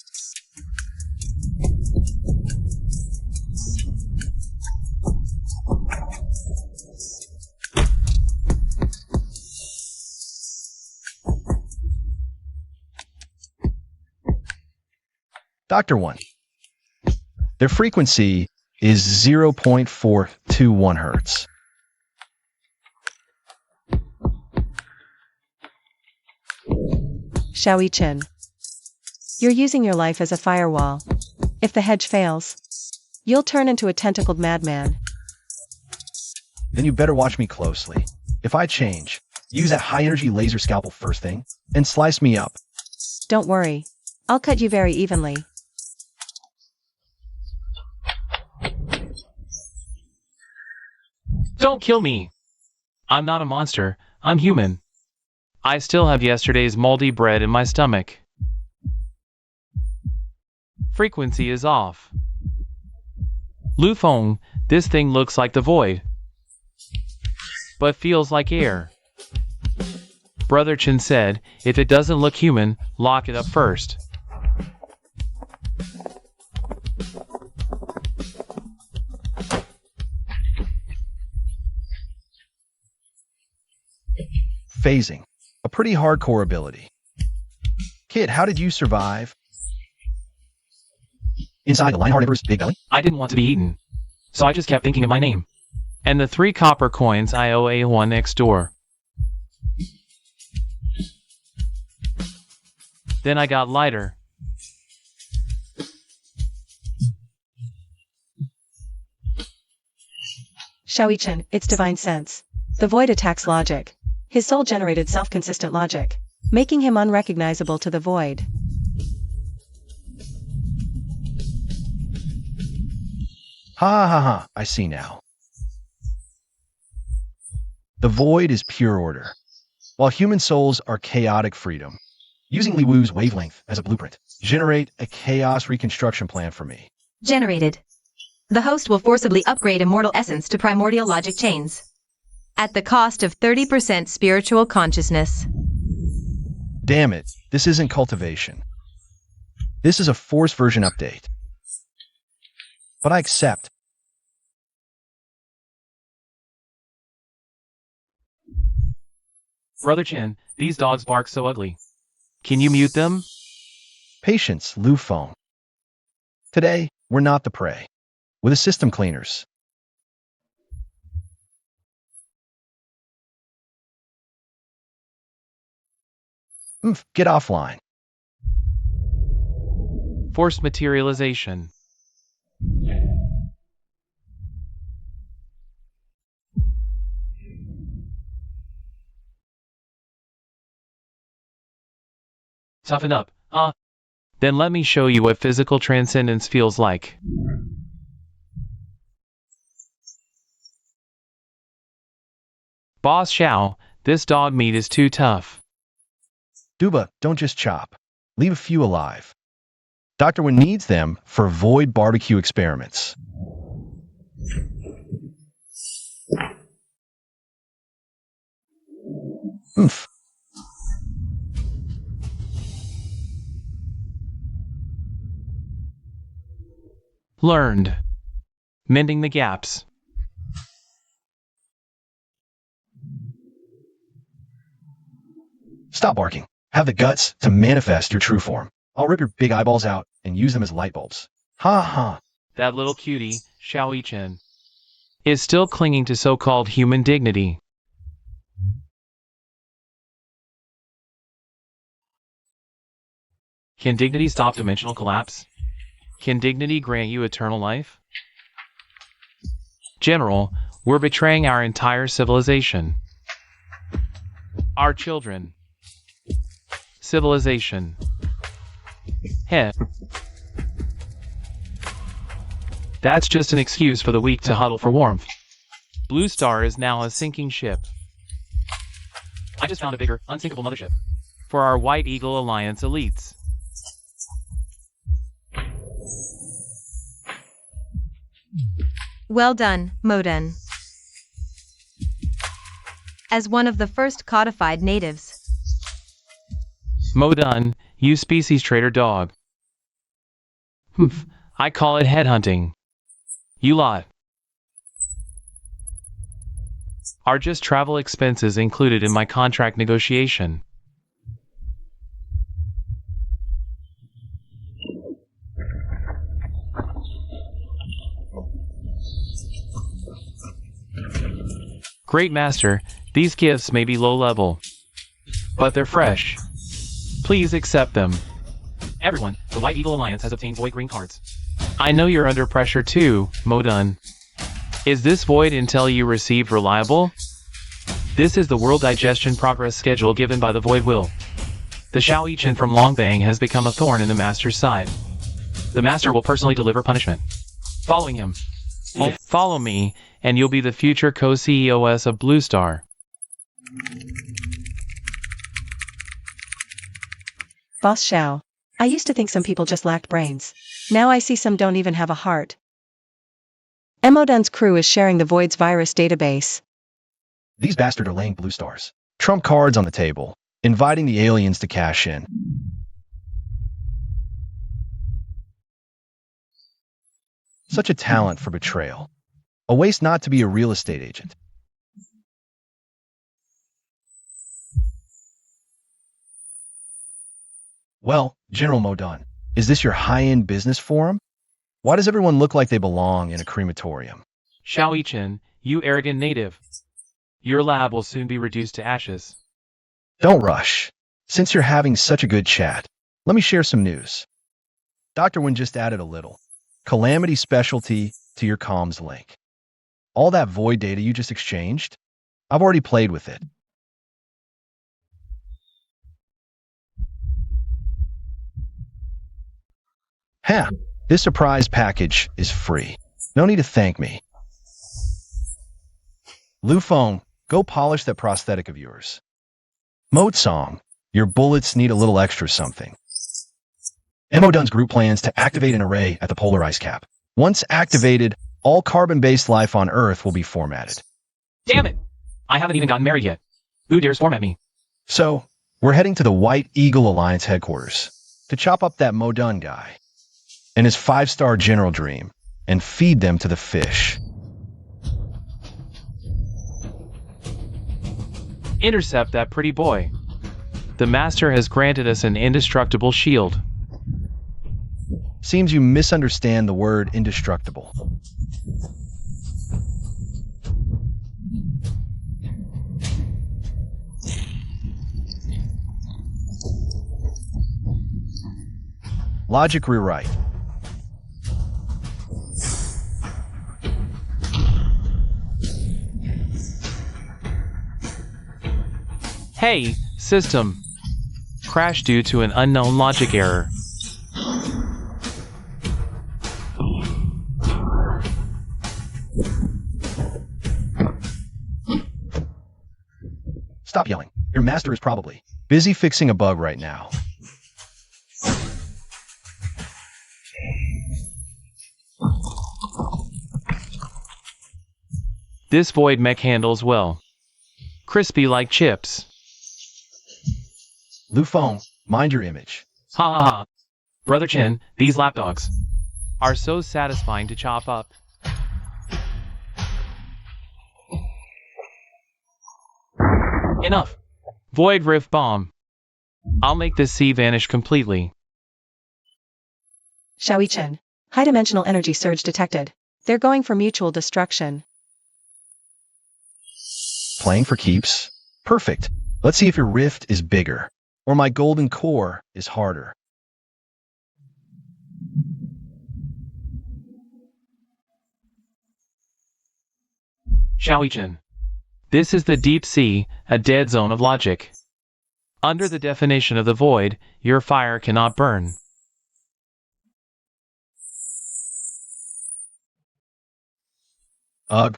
Dr. 1. Their frequency is 0.421 Hertz. Shaoichan, you're using your life as a firewall. If the hedge fails, you'll turn into a tentacled madman. Then you better watch me closely. If I change, use that high-energy laser scalpel first thing, and slice me up. Don't worry, I'll cut you very evenly. Don't kill me! I'm not a monster, I'm human. I still have yesterday's moldy bread in my stomach. Frequency is off. Lu Feng, this thing looks like the void, but feels like air. Brother Chen said, if it doesn't look human, lock it up first. Phasing. A pretty hardcore ability. Kid, how did you survive? Inside the Lionheart Emperor's big belly? I didn't want to be eaten, so I just kept thinking of my name. And the 3 copper coins I owe A1 next door. Then I got lighter. Shaoichan, it's divine sense. The void attacks logic. His soul generated self-consistent logic, making him unrecognizable to the void. Ha ha ha, I see now. The void is pure order, while human souls are chaotic freedom. Using Li Wu's wavelength as a blueprint, generate a chaos reconstruction plan for me. Generated. The host will forcibly upgrade immortal essence to primordial logic chains, at the cost of 30% spiritual consciousness. Damn it, this isn't cultivation. This is a forced version update. But I accept. Brother Chin, these dogs bark so ugly. Can you mute them? Patience, Lu Feng. Today, we're not the prey. We're the system cleaners. Get offline. Forced materialization. Toughen up, huh? Then let me show you what physical transcendence feels like. Boss Xiao, this dog meat is too tough. Duba, don't just chop. Leave a few alive. Dr. Wen needs them for void barbecue experiments. Oomph. Learned. Mending the gaps. Stop barking. Have the guts to manifest your true form. I'll rip your big eyeballs out and use them as light bulbs. Ha ha. That little cutie, Xiao Yichen, is still clinging to so-called human dignity. Can dignity stop dimensional collapse? Can dignity grant you eternal life? General, we're betraying our entire civilization. Our children. Civilization. Heh. That's just an excuse for the weak to huddle for warmth. Blue Star is now a sinking ship. I just found a bigger, unsinkable mothership. For our White Eagle Alliance elites. Well done, Moden. As one of the first codified natives. Modun, you species traitor dog. Humph, I call it headhunting. You lot are just travel expenses included in my contract negotiation. Great Master, these gifts may be low level, but they're fresh. Please accept them. Everyone, the White Eagle Alliance has obtained void green cards. I know you're under pressure too, Modun. Is this void intel you received reliable? This is the World Digestion Progress Schedule given by the Void Will. The Xiao Yichen from Longbang has become a thorn in the Master's side. The Master will personally deliver punishment. Following him. Follow me, and you'll be the future co-CEOs of Blue Star. Boss Xiao. I used to think some people just lacked brains. Now I see some don't even have a heart. Modun's crew is sharing the Void's virus database. These bastards are laying blue stars. Trump cards on the table, inviting the aliens to cash in. Such a talent for betrayal. A waste not to be a real estate agent. Well, General Modun, is this your high-end business forum? Why does everyone look like they belong in a crematorium? Xiao Yichen, you arrogant native. Your lab will soon be reduced to ashes. Don't rush. Since you're having such a good chat, let me share some news. Dr. Wen just added a little Calamity specialty to your comms link. All that void data you just exchanged, I've already played with it. Huh, this surprise package is free. No need to thank me. Lu Feng, go polish that prosthetic of yours. Mode Song, your bullets need a little extra something. Modun's group plans to activate an array at the polar ice cap. Once activated, all carbon-based life on Earth will be formatted. Damn it! I haven't even gotten married yet. Who dares format me? So, We're heading to the White Eagle Alliance headquarters to chop up that Modun guy and his 5-star general dream and feed them to the fish. Intercept that pretty boy. The Master has granted us an indestructible shield. Seems you misunderstand the word indestructible. Logic rewrite. Hey, system. Crash due to an unknown logic error. Stop yelling. Your master is probably busy fixing a bug right now. This void mech handles well. Crispy like chips. Lufone, mind your image. Ha ha ha. Brother Chin, these lapdogs are so satisfying to chop up. Enough. Void Rift Bomb. I'll make this sea vanish completely. Chen. High-dimensional energy surge detected. They're going for mutual destruction. Playing for keeps? Perfect. Let's see if your rift is bigger, or my golden core is harder. Chen. This is the deep sea, a dead zone of logic. Under the definition of the void, your fire cannot burn. Ugh.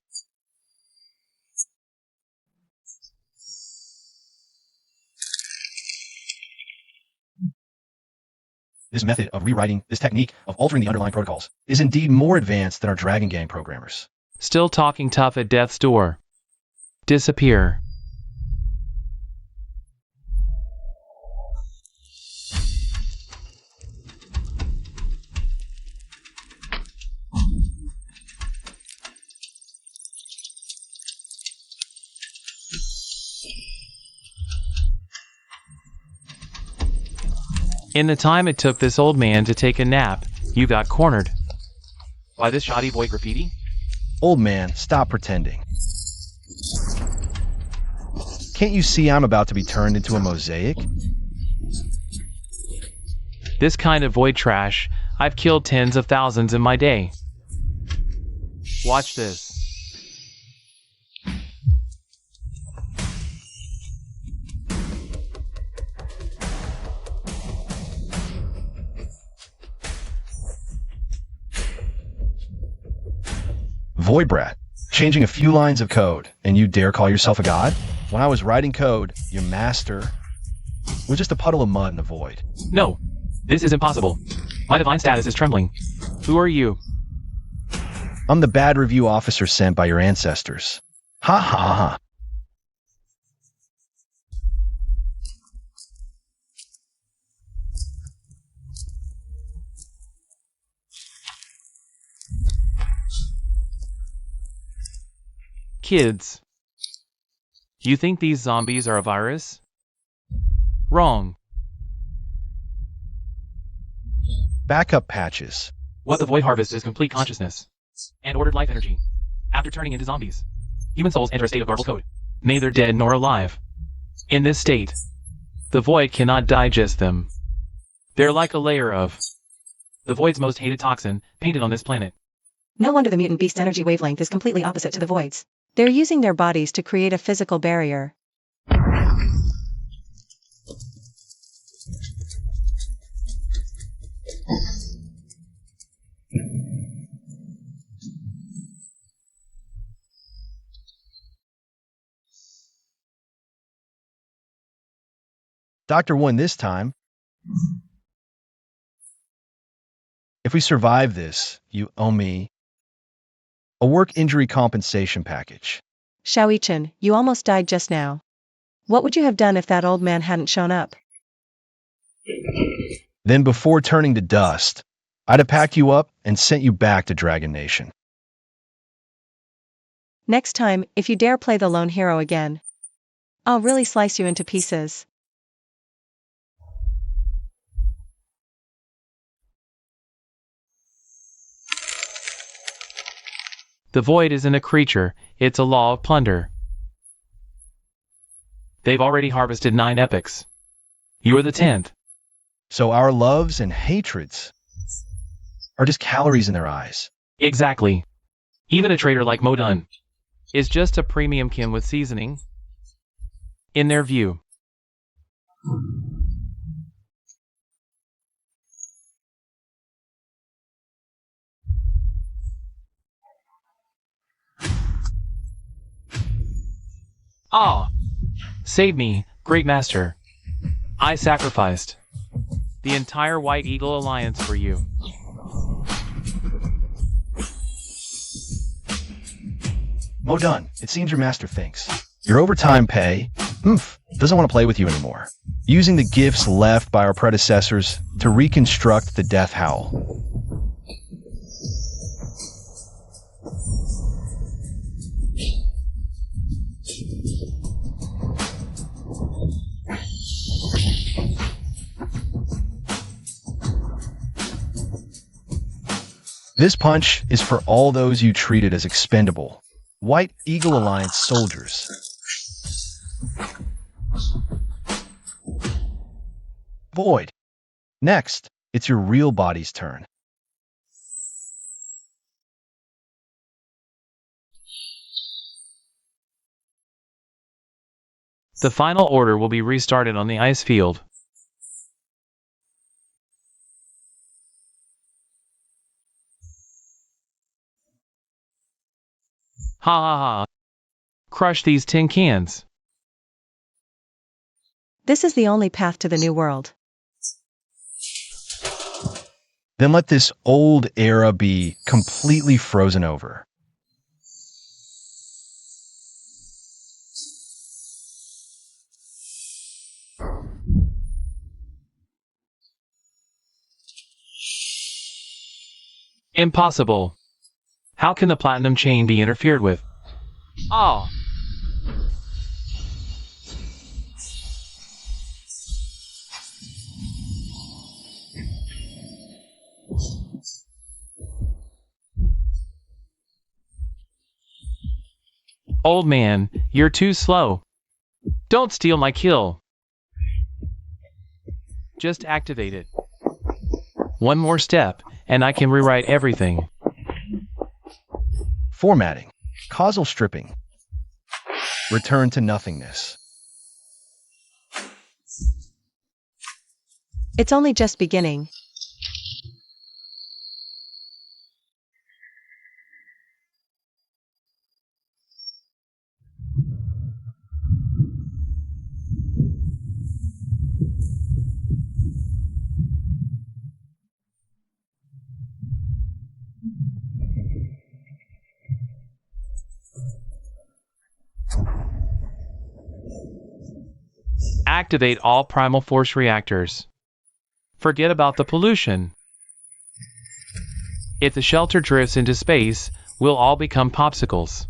This method of rewriting, this technique of altering the underlying protocols, is indeed more advanced than our Dragon Gang programmers. Still talking tough at death's door. Disappear. In the time it took this old man to take a nap, you got cornered. By this shoddy boy graffiti? Old man, stop pretending. Can't you see I'm about to be turned into a mosaic? This kind of void trash, I've killed tens of thousands in my day. Watch this. Void Brat, changing a few lines of code, and you dare call yourself a god? When I was writing code, your master was just a puddle of mud in the void. No, this is impossible. My divine status is trembling. Who are you? I'm the bad review officer sent by your ancestors. Ha ha ha. Kids. You think these zombies are a virus? Wrong. Backup patches. What the void harvest is complete consciousness and ordered life energy. After turning into zombies, human souls enter a state of garbled code, neither dead nor alive. In this state, the void cannot digest them. They're like a layer of the void's most hated toxin painted on this planet. No wonder the mutant beast's energy wavelength is completely opposite to the void's. They're using their bodies to create a physical barrier. Dr. won this time. If we survive this, you owe me a work injury compensation package. Chen, you almost died just now. What would you have done if that old man hadn't shown up? Then before turning to dust, I'd have packed you up and sent you back to Dragon Nation. Next time, if you dare play the lone hero again, I'll really slice you into pieces. The void isn't a creature, it's a law of plunder. They've already harvested 9 epochs. You are the 10th. So our loves and hatreds are just calories in their eyes. Exactly. Even a trader like Modun is just a premium kin with seasoning. In their view. Ah! Save me, great master. I sacrificed the entire White Eagle Alliance for you. Modun, it seems your master thinks your overtime pay, doesn't want to play with you anymore. Using the gifts left by our predecessors to reconstruct the Death Howl. This punch is for all those you treated as expendable. White Eagle Alliance soldiers. Void. Next, it's your real body's turn. The final order will be restarted on the ice field. Ha ha ha. Crush these tin cans. This is the only path to the new world. Then let this old era be completely frozen over. Impossible. How can the platinum chain be interfered with? Ah! Old man, you're too slow. Don't steal my kill. Just activate it. One more step, and I can rewrite everything. Formatting. Causal stripping. Return to nothingness. It's only just beginning. Activate all primal force reactors. Forget about the pollution. If the shelter drifts into space, we'll all become popsicles.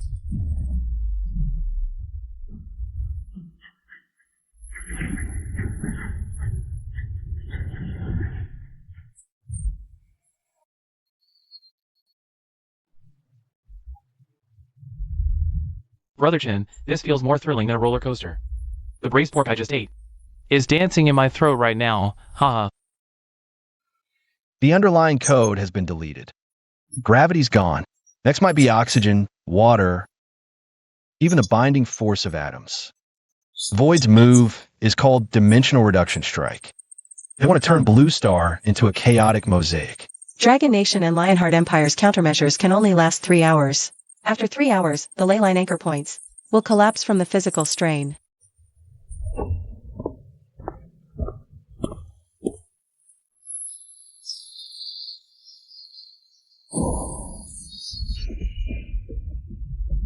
Brotherchin, this feels more thrilling than a roller coaster. The braised pork I just ate is dancing in my throat right now, haha. The underlying code has been deleted. Gravity's gone. Next might be oxygen, water, even the binding force of atoms. Void's move is called Dimensional Reduction Strike. They want to turn Blue Star into a chaotic mosaic. Dragon Nation and Lionheart Empire's countermeasures can only last 3 hours. After 3 hours, the leyline anchor points will collapse from the physical strain.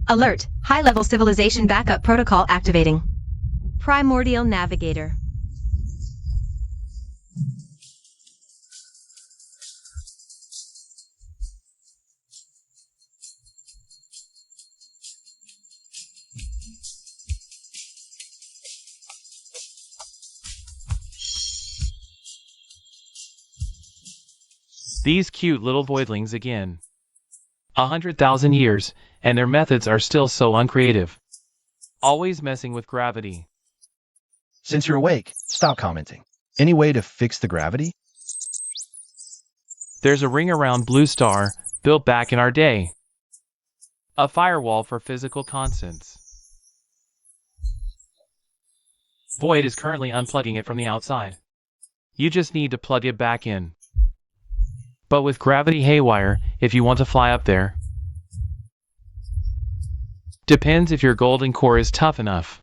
Alert! High-level civilization backup protocol activating. Primordial navigator. These cute little voidlings again. 100,000 years, and their methods are still so uncreative. Always messing with gravity. Since you're awake, stop commenting. Any way to fix the gravity? There's a ring around Blue Star, built back in our day. A firewall for physical constants. Void is currently unplugging it from the outside. You just need to plug it back in. But with gravity haywire, if you want to fly up there. Depends if your golden core is tough enough.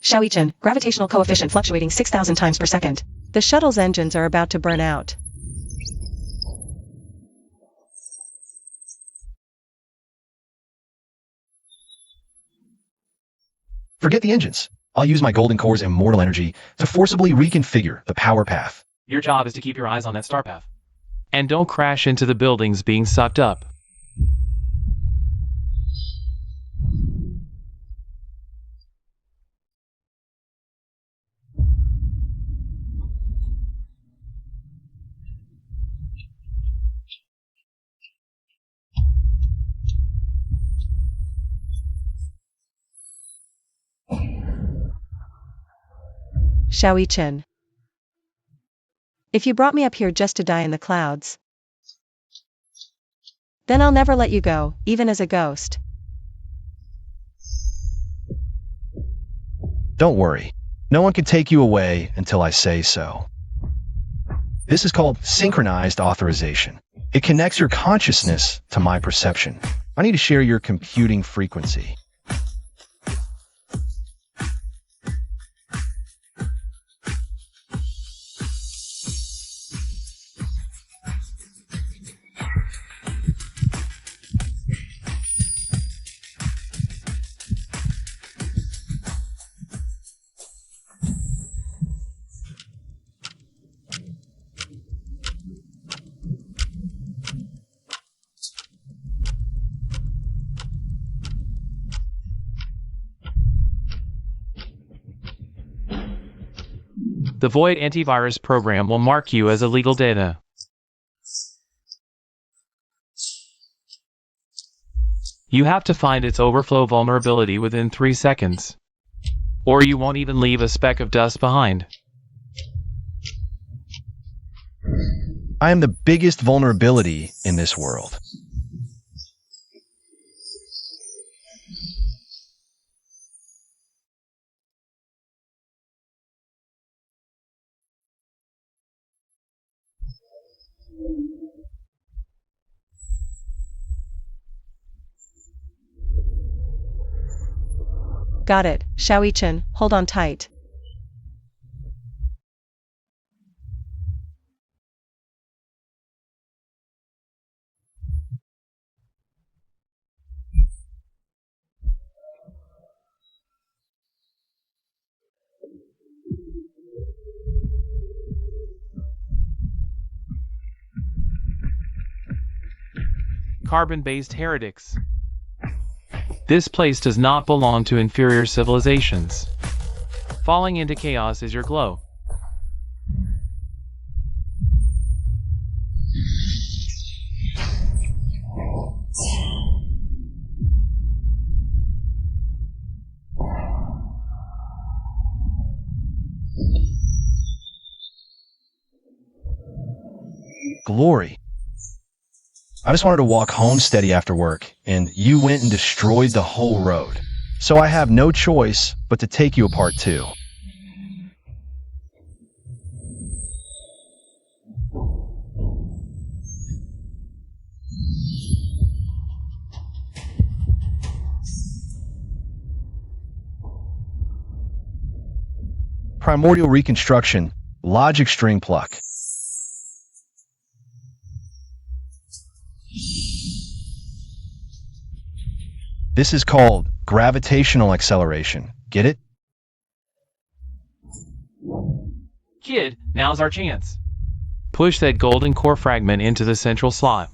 Xiaoichan, gravitational coefficient fluctuating 6,000 times per second. The shuttle's engines are about to burn out. Forget the engines. I'll use my golden core's immortal energy to forcibly reconfigure the power path. Your job is to keep your eyes on that star path. And don't crash into the buildings being sucked up. Xiaoichan. If you brought me up here just to die in the clouds, then I'll never let you go, even as a ghost. Don't worry. No one can take you away until I say so. This is called synchronized authorization. It connects your consciousness to my perception. I need to share your computing frequency. The Void antivirus program will mark you as illegal data. You have to find its overflow vulnerability within 3 seconds. Or you won't even leave a speck of dust behind. I am the biggest vulnerability in this world. Got it, Xiaoichan, hold on tight. Carbon-based heretics. This place does not belong to inferior civilizations. Falling into chaos is your glow. Glory. I just wanted to walk home steady after work, and you went and destroyed the whole road. So I have no choice but to take you apart too. Primordial reconstruction, logic string pluck. This is called gravitational acceleration. Get it? Kid, now's our chance. Push that golden core fragment into the central slot.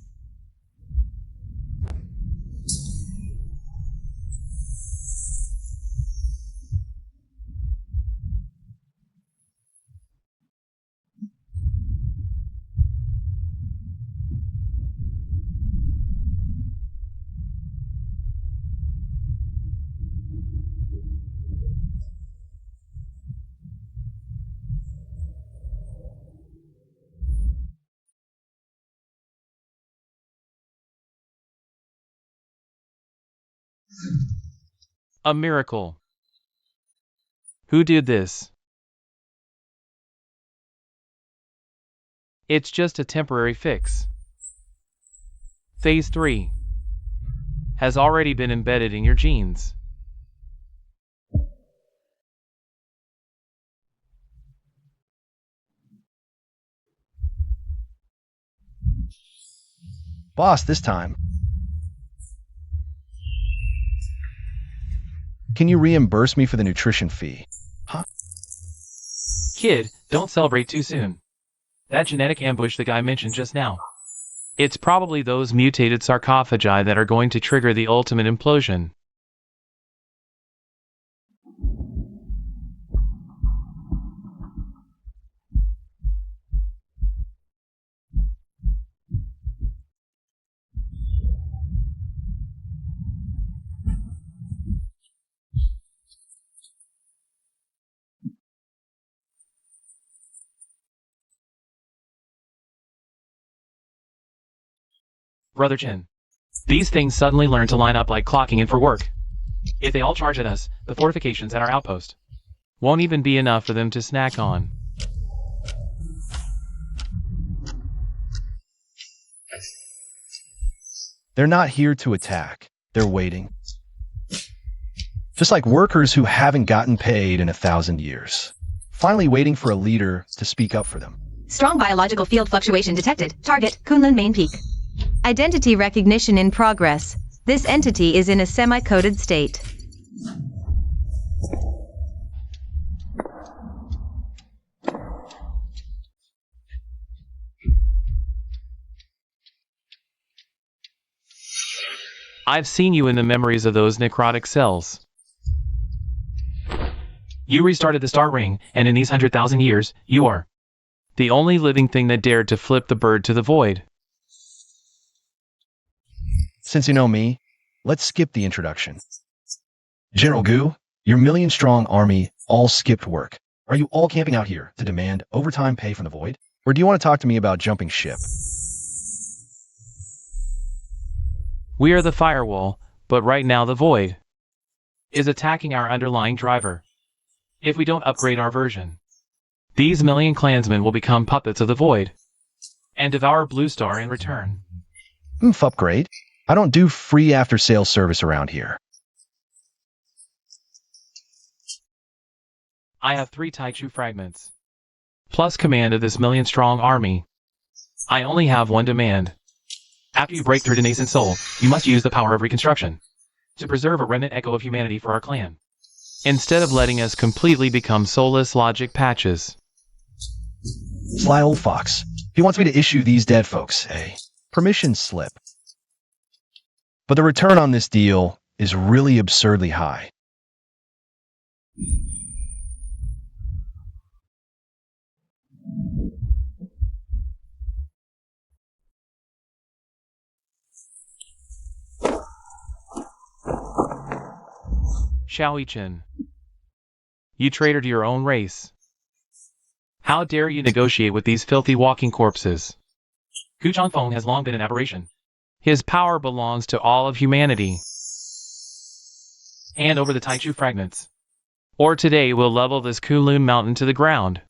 A miracle. Who did this? It's just a temporary fix. Phase 3 has already been embedded in your genes. Boss, this time. Can you reimburse me for the nutrition fee? Huh? Kid, don't celebrate too soon. That genetic ambush the guy mentioned just now. It's probably those mutated sarcophagi that are going to trigger the ultimate implosion. Brother Chin. These things suddenly learn to line up like clocking in for work. If they all charge at us, the fortifications at our outpost won't even be enough for them to snack on. They're not here to attack. They're waiting. Just like workers who haven't gotten paid in 1,000 years. Finally waiting for a leader to speak up for them. Strong biological field fluctuation detected. Target, Kunlun Main Peak. Identity recognition in progress. This entity is in a semi-coded state. I've seen you in the memories of those necrotic cells. You restarted the star ring, and in these 100,000 years, you are the only living thing that dared to flip the bird to the void. Since you know me, let's skip the introduction. General Gu, your million-strong army all skipped work. Are you all camping out here to demand overtime pay from the void? Or do you want to talk to me about jumping ship? We are the firewall, but right now the void is attacking our underlying driver. If we don't upgrade our version, these million clansmen will become puppets of the void and devour Blue Star in return. Upgrade? I don't do free after-sales service around here. I have 3 Taichu fragments, plus command of this million-strong army. I only have one demand. After you break through to nascent soul, you must use the power of reconstruction to preserve a remnant echo of humanity for our clan, instead of letting us completely become soulless logic patches. Sly old fox. He wants me to issue these dead folks a permission slip. But the return on this deal is really absurdly high. Xiaoichin, you traitor to your own race. How dare you negotiate with these filthy walking corpses? Gu Changfeng has long been an aberration. His power belongs to all of humanity. Hand over the Taichu fragments, or today we'll level this Kunlun mountain to the ground.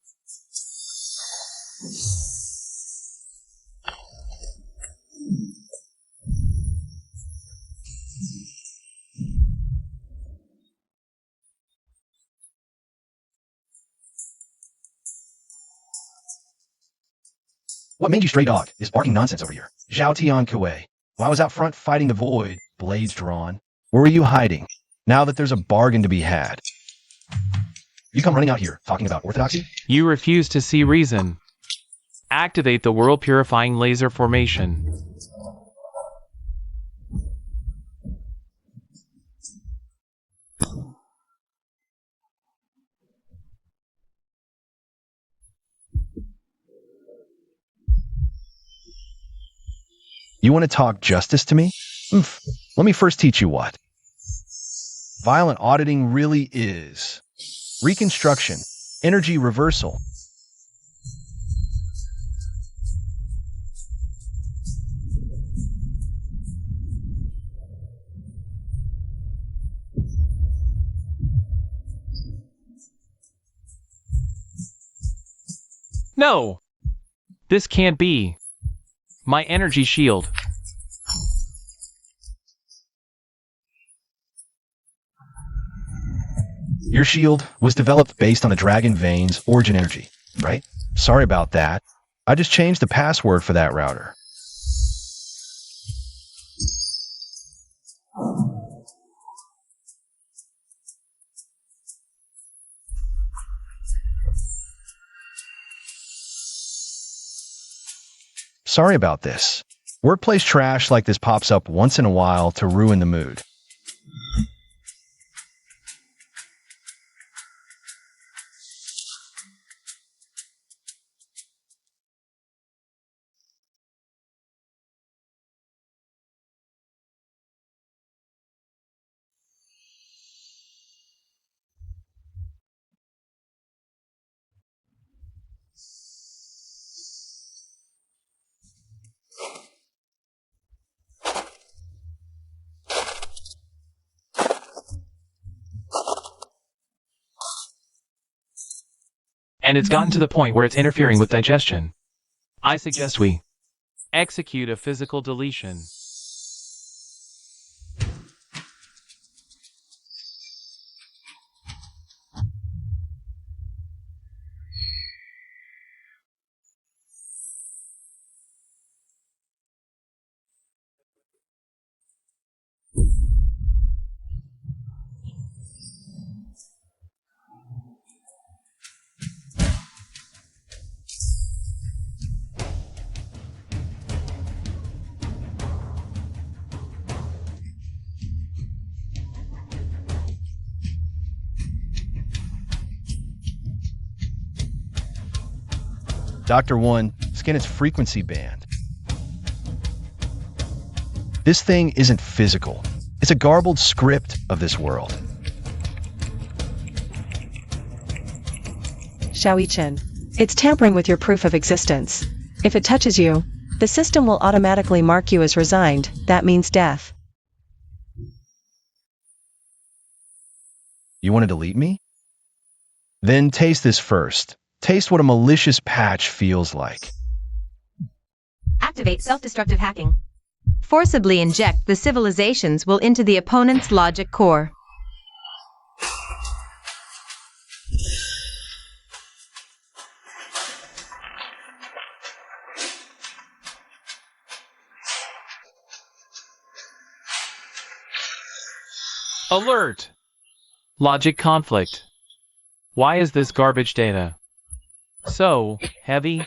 What mangy stray dog is barking nonsense over here? Zhao Tian Kuei. While I was out front fighting the void, blades drawn, Where were you hiding? Now that there's a bargain to be had. You come running out here, talking about orthodoxy? You refuse to see reason. Activate the world-purifying laser formation. You want to talk justice to me? Oof. Let me first teach you what violent auditing really is. Reconstruction, energy reversal. No! This can't be. My energy shield. Your shield was developed based on the Dragon Veins origin energy, right? Sorry about that. I just changed the password for that router. Sorry about this. Workplace trash like this pops up once in a while to ruin the mood. And it's gotten to the point where it's interfering with digestion. I suggest we execute a physical deletion. Dr. 1, scan its frequency band. This thing isn't physical. It's a garbled script of this world. Xiaoyi-Chen. It's tampering with your proof of existence. If it touches you, the system will automatically mark you as resigned. That means death. You want to delete me? Then taste this first. Taste what a malicious patch feels like. Activate self-destructive hacking. Forcibly inject the civilization's will into the opponent's logic core. Alert! Logic conflict. Why is this garbage data so heavy?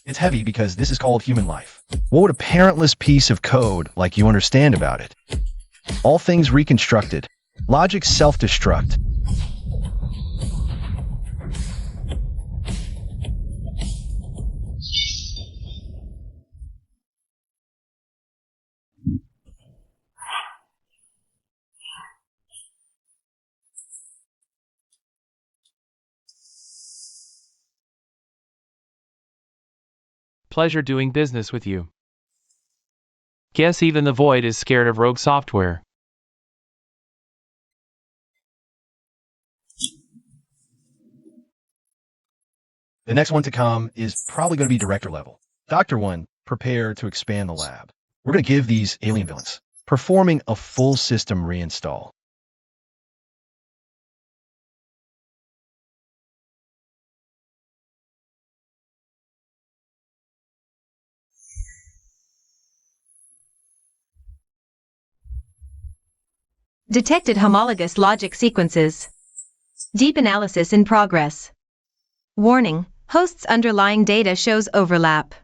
It's heavy because this is called human life. What would a parentless piece of code like you understand about it? All things reconstructed. Logic self-destruct. Pleasure doing business with you. Guess even the Void is scared of rogue software. The next one to come is probably going to be director level. Dr. 1, prepare to expand the lab. We're going to give these alien villains performing a full system reinstall. Detected homologous logic sequences. Deep analysis in progress. Warning, host's underlying data shows overlap.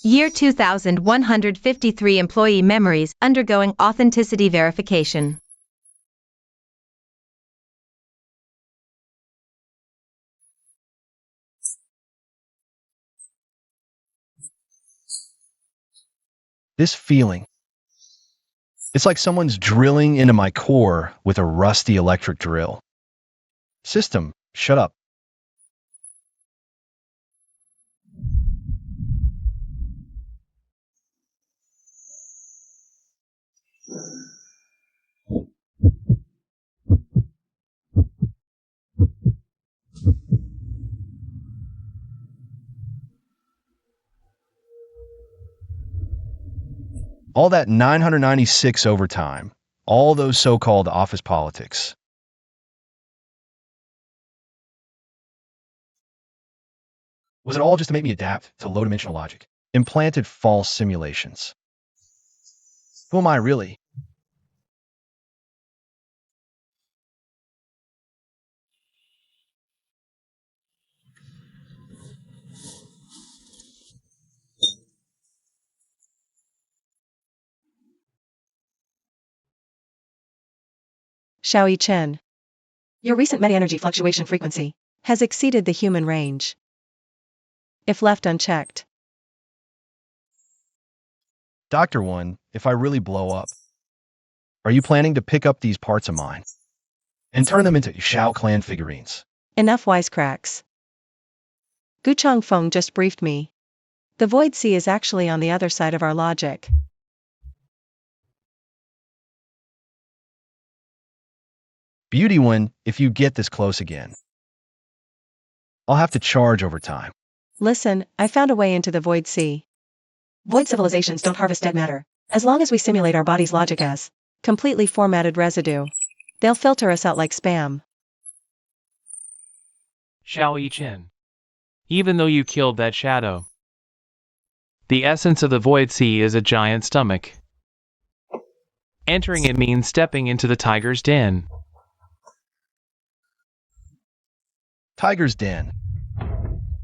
Year 2153 employee memories undergoing authenticity verification. This feeling, it's like someone's drilling into my core with a rusty electric drill. System, shut up. All that 996 overtime, all those so-called office politics. Was it all just to make me adapt to low-dimensional logic? Implanted false simulations. Who am I really? Xiaoyi Chen. Your recent meta-energy fluctuation frequency has exceeded the human range. If left unchecked. Dr. One, if I really blow up, are you planning to pick up these parts of mine and turn them into Shao Clan figurines? Enough wisecracks. Gu Changfeng just briefed me. The Void Sea is actually on the other side of our logic. Beauty One, if you get this close again, I'll have to charge over time. Listen, I found a way into the Void Sea. Void civilizations don't harvest dead matter. As long as we simulate our body's logic as completely formatted residue, they'll filter us out like spam. Xiaoyi Chen. Even though you killed that shadow, the essence of the Void Sea is a giant stomach. Entering it means stepping into the tiger's den. Tiger's Den.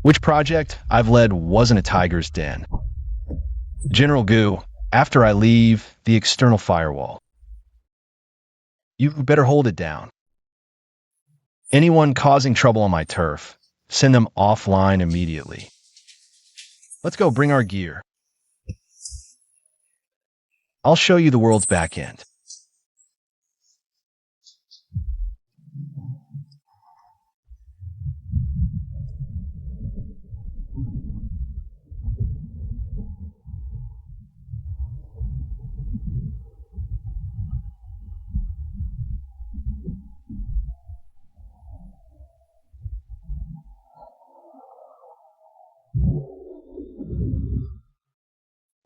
Which project I've led wasn't a tiger's den? General Gu, after I leave the external firewall, you better hold it down. Anyone causing trouble on my turf, send them offline immediately. Let's go bring our gear. I'll show you the world's back end.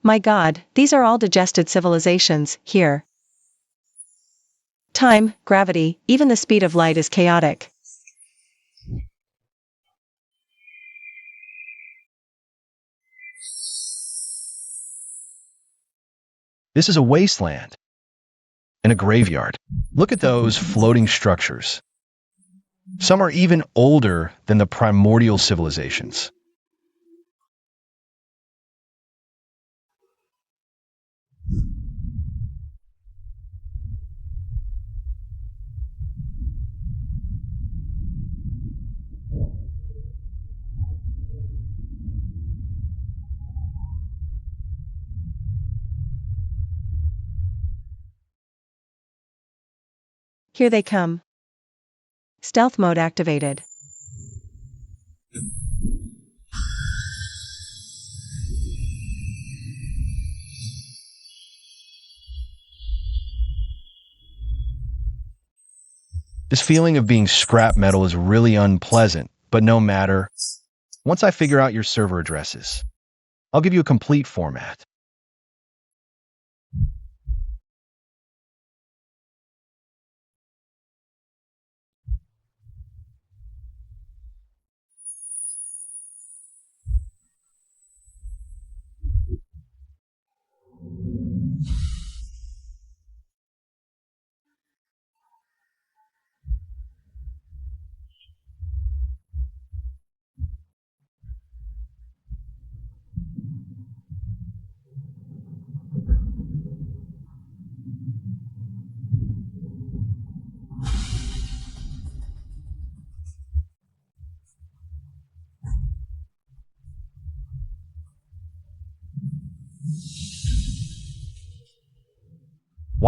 My God, these are all digested civilizations, here. Time, gravity, even the speed of light is chaotic. This is a wasteland and a graveyard. Look at those floating structures. Some are even older than the primordial civilizations. Here they come. Stealth mode activated. This feeling of being scrap metal is really unpleasant, but no matter. Once I figure out your server addresses, I'll give you a complete format.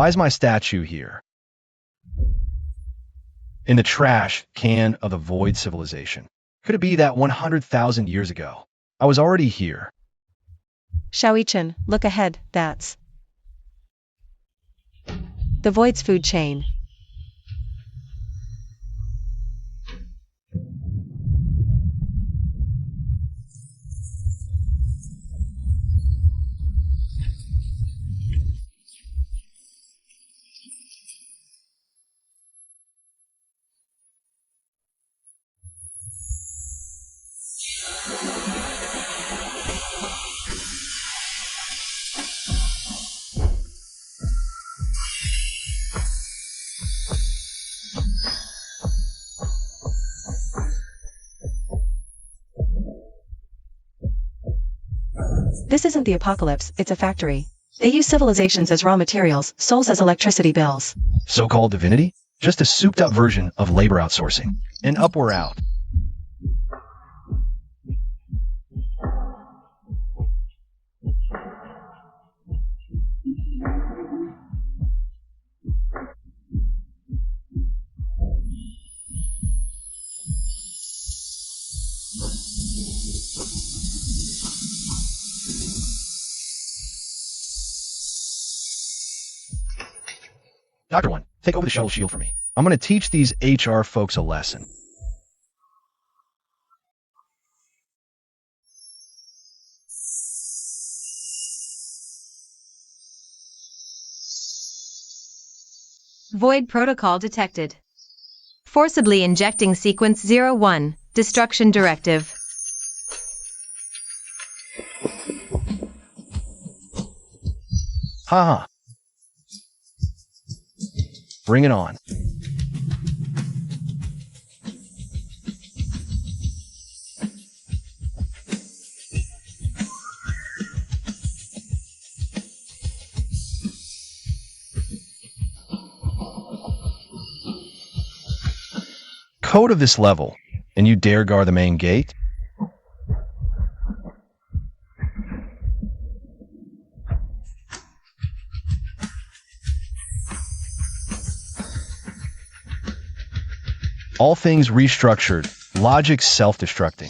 Why is my statue here? In the trash can of the void civilization. Could it be that 100,000 years ago, I was already here? Shaoichan, look ahead, that's the void's food chain. This isn't the apocalypse, it's a factory. They use civilizations as raw materials, souls as electricity bills. So-called divinity? Just a souped-up version of labor outsourcing. And up we're out. Dr. One, take over the shuttle shield for me. I'm going to teach these HR folks a lesson. Void protocol detected. Forcibly injecting sequence 01, destruction directive. Haha. Bring it on. Code of this level, and you dare guard the main gate? All things restructured, logic self-destructing.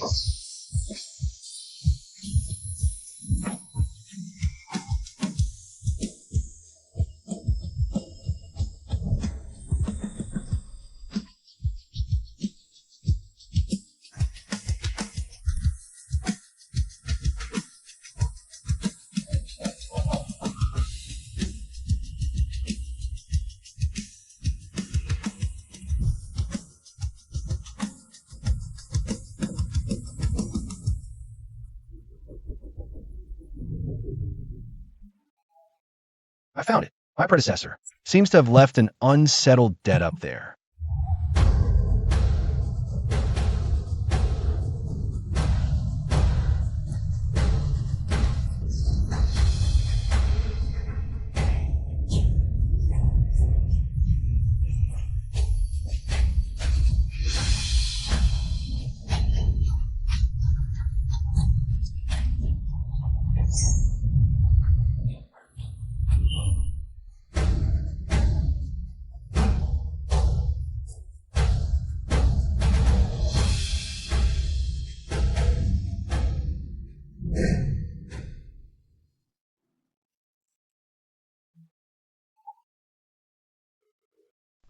I found it. My predecessor seems to have left an unsettled debt up there.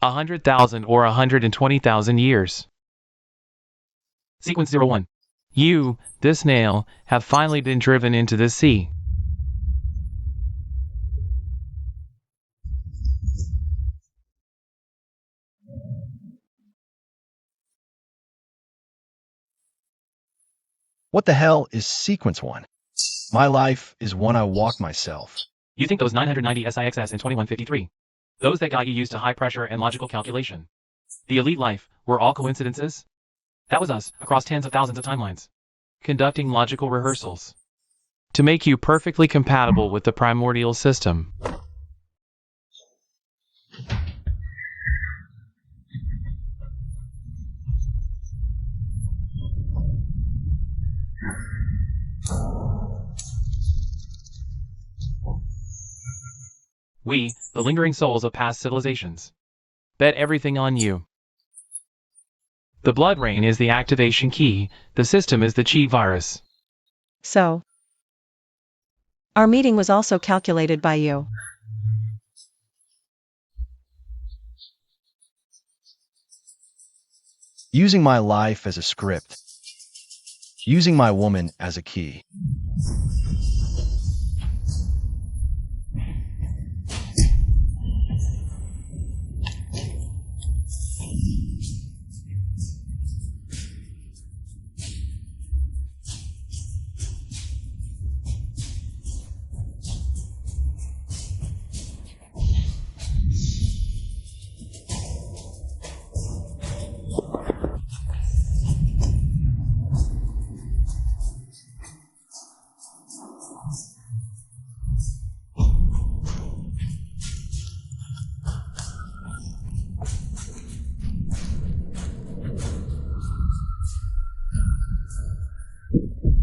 A 100,000 or 120,000 years. Sequence 01. You, this nail, have finally been driven into the sea. What the hell is Sequence 1? My life is one I walk myself. You think those 990 SIXS and 2153? Those that got you used to high pressure and logical calculation. The elite life were all coincidences? That was us, across tens of thousands of timelines. Conducting logical rehearsals. To make you perfectly compatible with the primordial system. We, the lingering souls of past civilizations. Bet everything on you. The blood rain is the activation key, the system is the cheat virus. So, our meeting was also calculated by you. Using my life as a script. Using my woman as a key.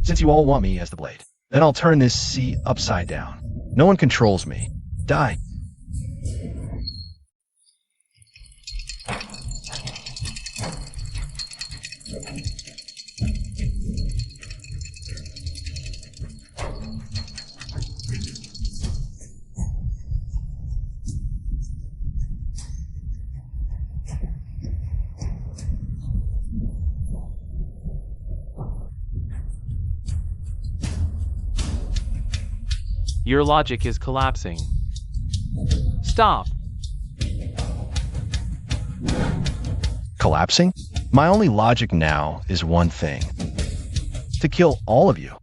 Since you all want me as the blade, then I'll turn this C upside down. No one controls me. Die. Your logic is collapsing. Stop. Collapsing? My only logic now is one thing. To kill all of you.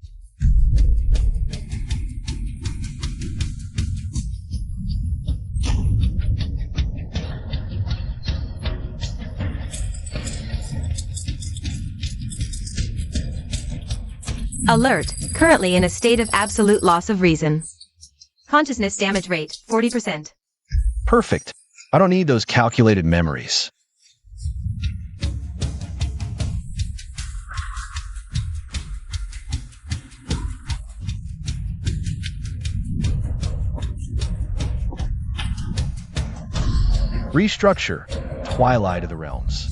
Alert, currently in a state of absolute loss of reason. Consciousness damage rate, 40%. Perfect. I don't need those calculated memories. Restructure. Twilight of the Realms.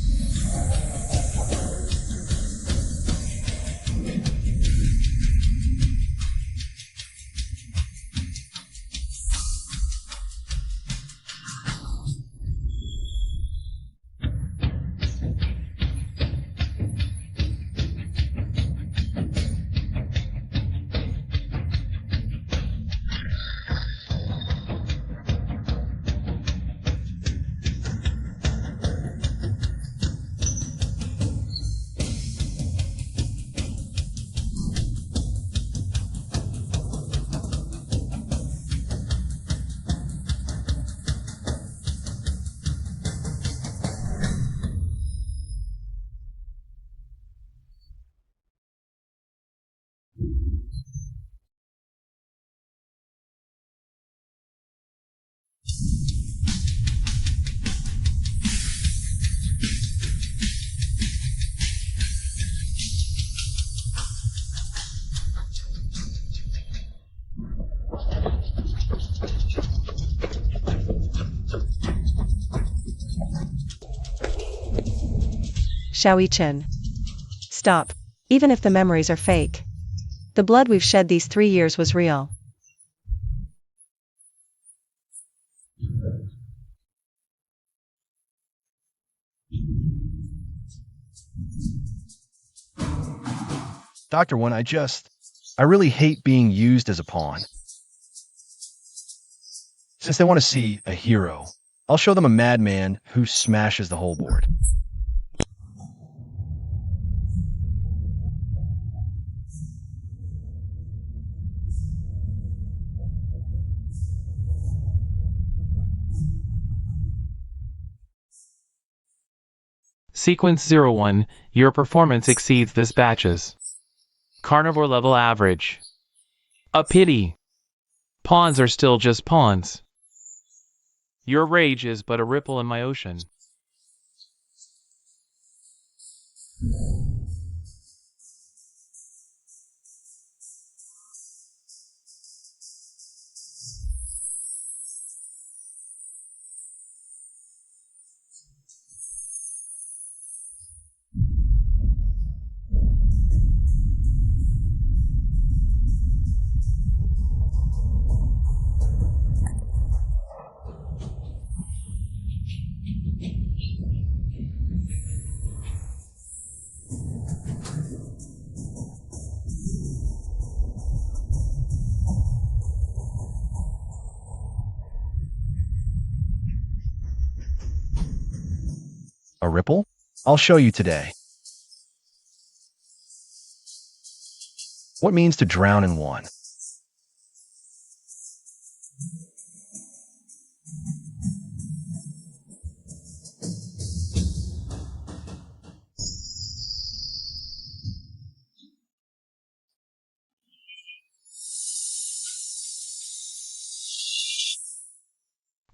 Xiaoyi-Chen. Stop. Even if the memories are fake. The blood we've shed these 3 years was real. Dr. One, I really hate being used as a pawn. Since they want to see a hero, I'll show them a madman who smashes the whole board. Sequence 01, your performance exceeds this batch's carnivore level average. A pity. Pawns are still just pawns. Your rage is but a ripple in my ocean. A ripple? I'll show you today. What means to drown in one?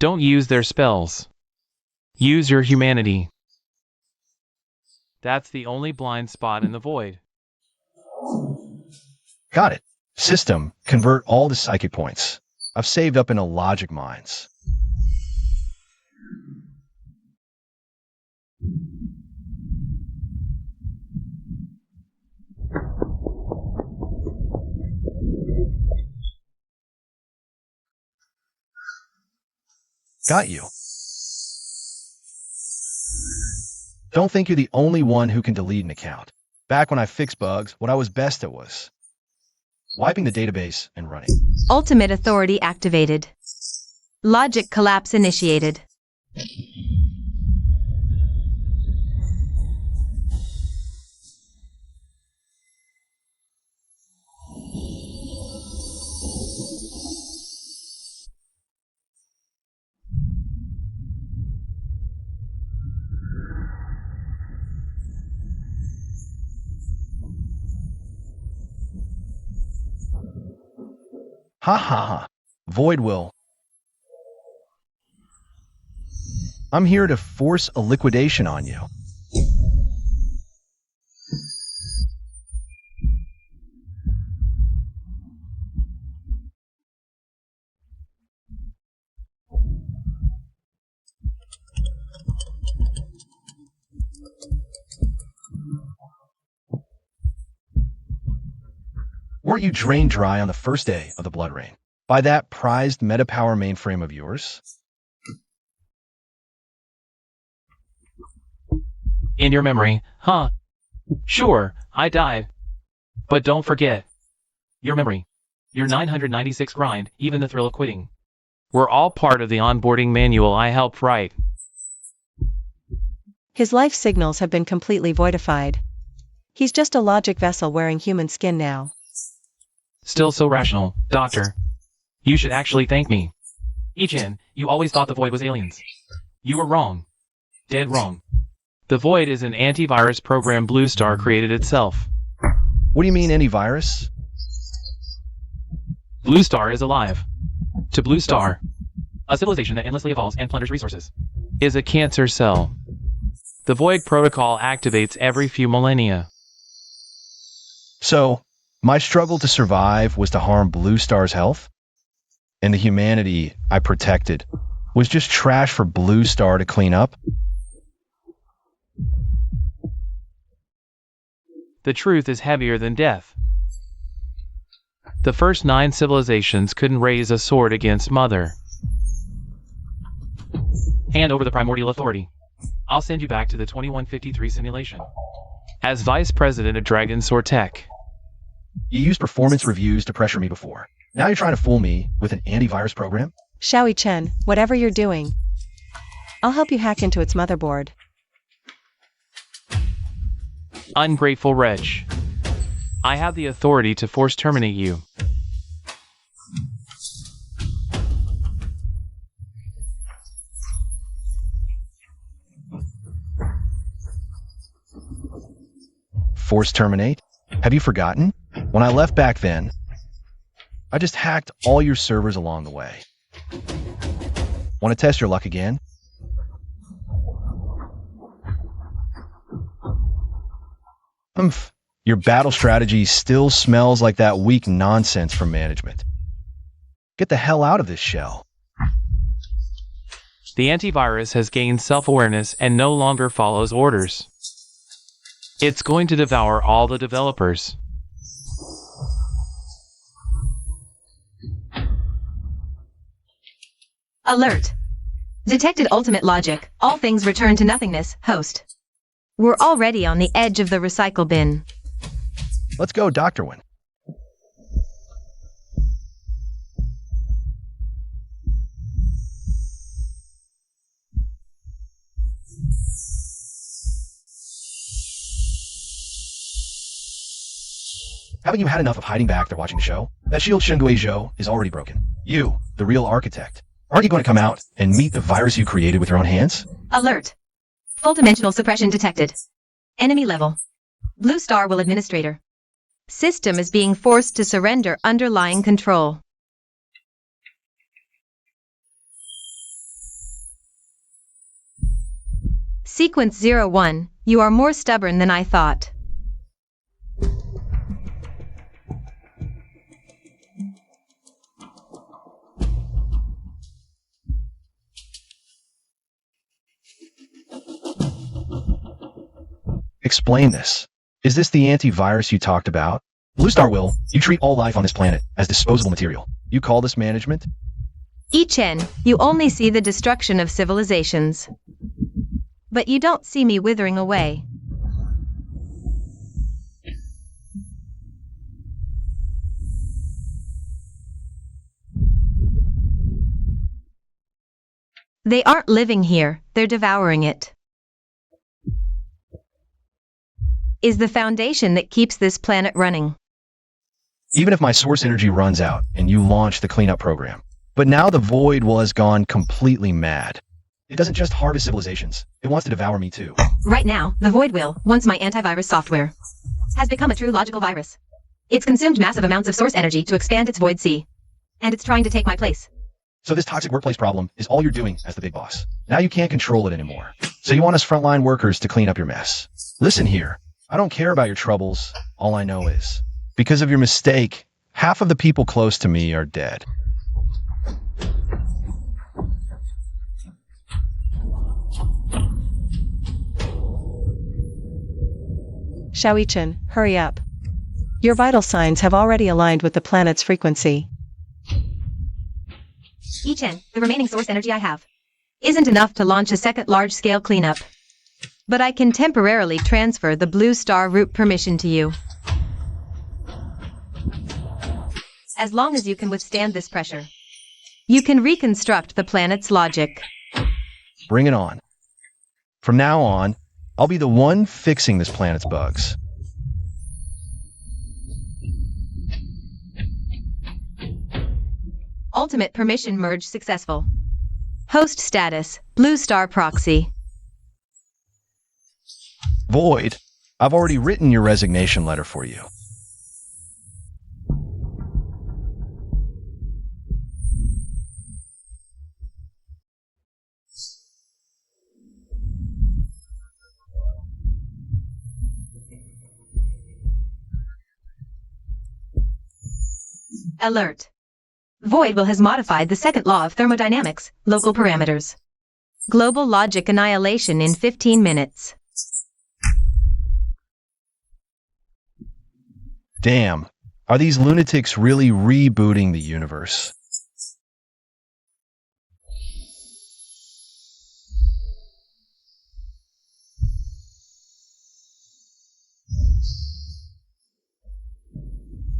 Don't use their spells. Use your humanity. That's the only blind spot in the void. Got it. System, convert all the psychic points I've saved up into logic mines. Got you. Don't think you're the only one who can delete an account. Back when I fixed bugs, what I was best at was wiping the database and running. Ultimate authority activated. Logic collapse initiated. Ha ha ha. Void will. I'm here to force a liquidation on you. Weren't you drained dry on the first day of the Blood Rain by that prized metapower mainframe of yours? In your memory, huh? Sure, I died. But don't forget. Your memory. Your 996 grind, even the thrill of quitting. We're all part of the onboarding manual I helped write. His life signals have been completely voidified. He's just a logic vessel wearing human skin now. Still so rational, Doctor. You should actually thank me. Ichin, you always thought the Void was aliens. You were wrong. Dead wrong. The Void is an antivirus program Blue Star created itself. What do you mean antivirus? Blue Star is alive. To Blue Star, a civilization that endlessly evolves and plunders resources, is a cancer cell. The Void protocol activates every few millennia. So, my struggle to survive was to harm Blue Star's health? And the humanity I protected was just trash for Blue Star to clean up? The truth is heavier than death. The first 9 civilizations couldn't raise a sword against Mother. Hand over the primordial authority. I'll send you back to the 2153 simulation. As Vice President of Dragon Sword Tech. You used performance reviews to pressure me before. Now you're trying to fool me with an antivirus program? Xiaoi Chen, whatever you're doing, I'll help you hack into its motherboard. Ungrateful wretch. I have the authority to force terminate you. Force terminate? Have you forgotten? When I left back then, I just hacked all your servers along the way. Want to test your luck again? Your battle strategy still smells like that weak nonsense from management. Get the hell out of this shell. The antivirus has gained self-awareness and no longer follows orders. It's going to devour all the developers. Alert. Detected ultimate logic. All things return to nothingness. Host. We're already on the edge of the recycle bin. Let's go, Dr. Wynn. Haven't you had enough of hiding back there watching the show? That shield Shenguizhou is already broken. You, the real architect, aren't you going to come out and meet the virus you created with your own hands? Alert. Full dimensional suppression detected. Enemy level. Blue Star will administrator. System is being forced to surrender underlying control. Sequence 01, you are more stubborn than I thought. Explain this. Is this the antivirus you talked about? Blue Star will, you treat all life on this planet as disposable material. You call this management? Chen, you only see the destruction of civilizations. But you don't see me withering away. They aren't living here, they're devouring it. Is the foundation that keeps this planet running. Even if my source energy runs out and you launch the cleanup program. But now the void has gone completely mad. It doesn't just harvest civilizations, it wants to devour me too. Right now, the void will, once my antivirus software, has become a true logical virus. It's consumed massive amounts of source energy to expand its void sea. And it's trying to take my place. So this toxic workplace problem is all you're doing as the big boss. Now you can't control it anymore. So you want us frontline workers to clean up your mess. Listen here. I don't care about your troubles. All I know is, because of your mistake, half of the people close to me are dead. Chen, hurry up. Your vital signs have already aligned with the planet's frequency. Chen, the remaining source energy I have isn't enough to launch a second large-scale cleanup. But I can temporarily transfer the Blue Star root permission to you. As long as you can withstand this pressure, you can reconstruct the planet's logic. Bring it on. From now on, I'll be the one fixing this planet's bugs. Ultimate permission merge successful. Host status, Blue Star proxy. Void, I've already written your resignation letter for you. Alert. Void will has modified the second law of thermodynamics, local parameters. Global logic annihilation in 15 minutes. Damn, are these lunatics really rebooting the universe?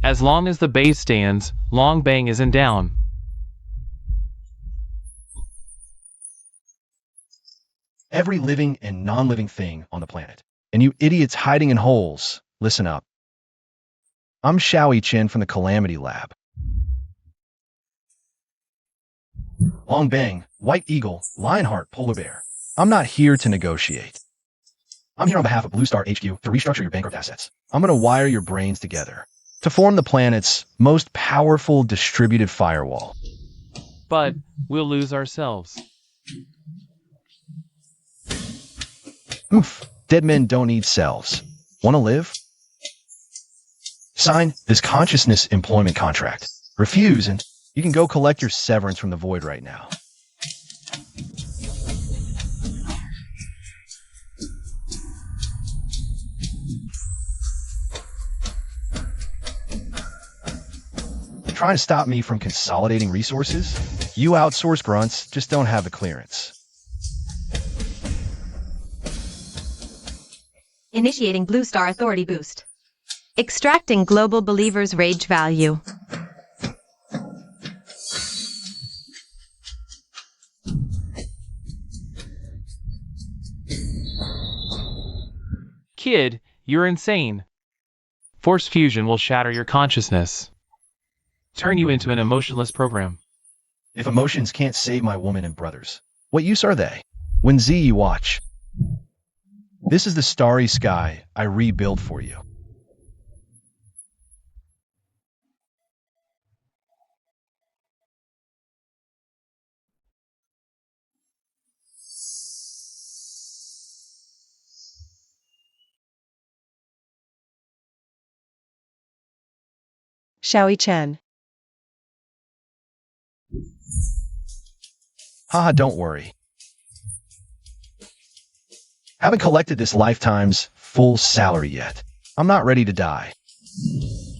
As long as the base stands, Long Bang isn't down. Every living and non-living thing on the planet. And you idiots hiding in holes, listen up. I'm Chen from the Calamity Lab. Long Bang, White Eagle, Lionheart, Polar Bear. I'm not here to negotiate. I'm here on behalf of Blue Star HQ to restructure your bankrupt assets. I'm going to wire your brains together to form the planet's most powerful distributed firewall. But we'll lose ourselves. Oof, dead men don't need cells. Want to live? Sign this consciousness employment contract. Refuse and you can go collect your severance from the void right now. Trying to stop me from consolidating resources? You outsource grunts just don't have the clearance. Initiating Blue Star Authority boost. Extracting Global Believer's rage value. Kid, you're insane. Force fusion will shatter your consciousness, turn you into an emotionless program. If emotions can't save my woman and brothers, what use are they? When Z you watch. This is the starry sky I rebuild for you. Xiaoyi Chen. Haha, don't worry. Haven't collected this lifetime's full salary yet. I'm not ready to die.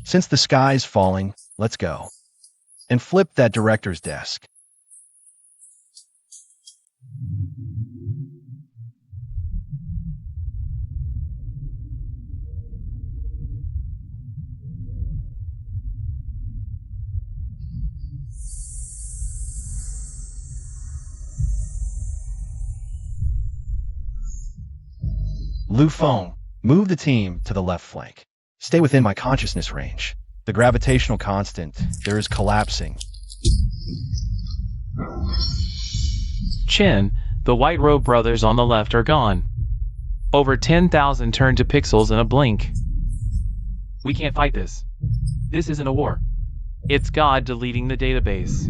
Since the sky's falling, let's go. And flip that director's desk. Lu Feng, move the team to the left flank. Stay within my consciousness range. The gravitational constant there is collapsing. Chen, the White Robe brothers on the left are gone. Over 10,000 turned to pixels in a blink. We can't fight this. This isn't a war. It's God deleting the database.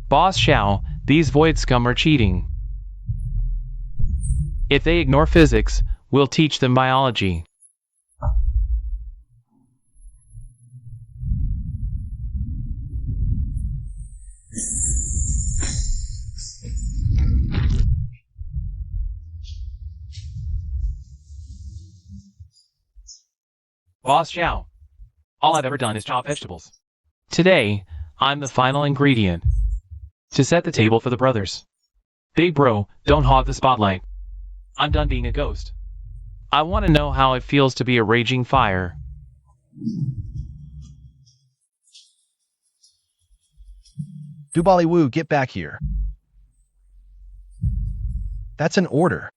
Boss Xiao, these void scum are cheating. If they ignore physics, we'll teach them biology. Boss Xiao, all I've ever done is chop vegetables. Today, I'm the final ingredient to set the table for the brothers. Big bro, don't hog the spotlight. I'm done being a ghost. I want to know how it feels to be a raging fire. Dubali Wu, get back here. That's an order.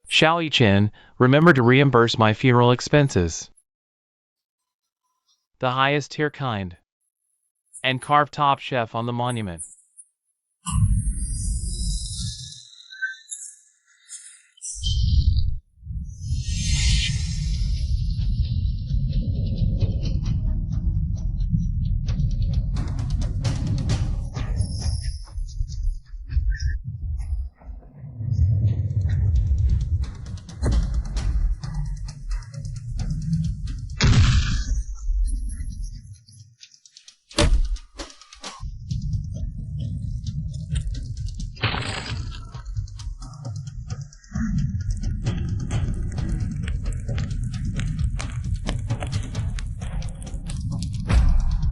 Xiaoyi Chen, remember to reimburse my funeral expenses. The highest tier kind. And carve Top Chef on the monument.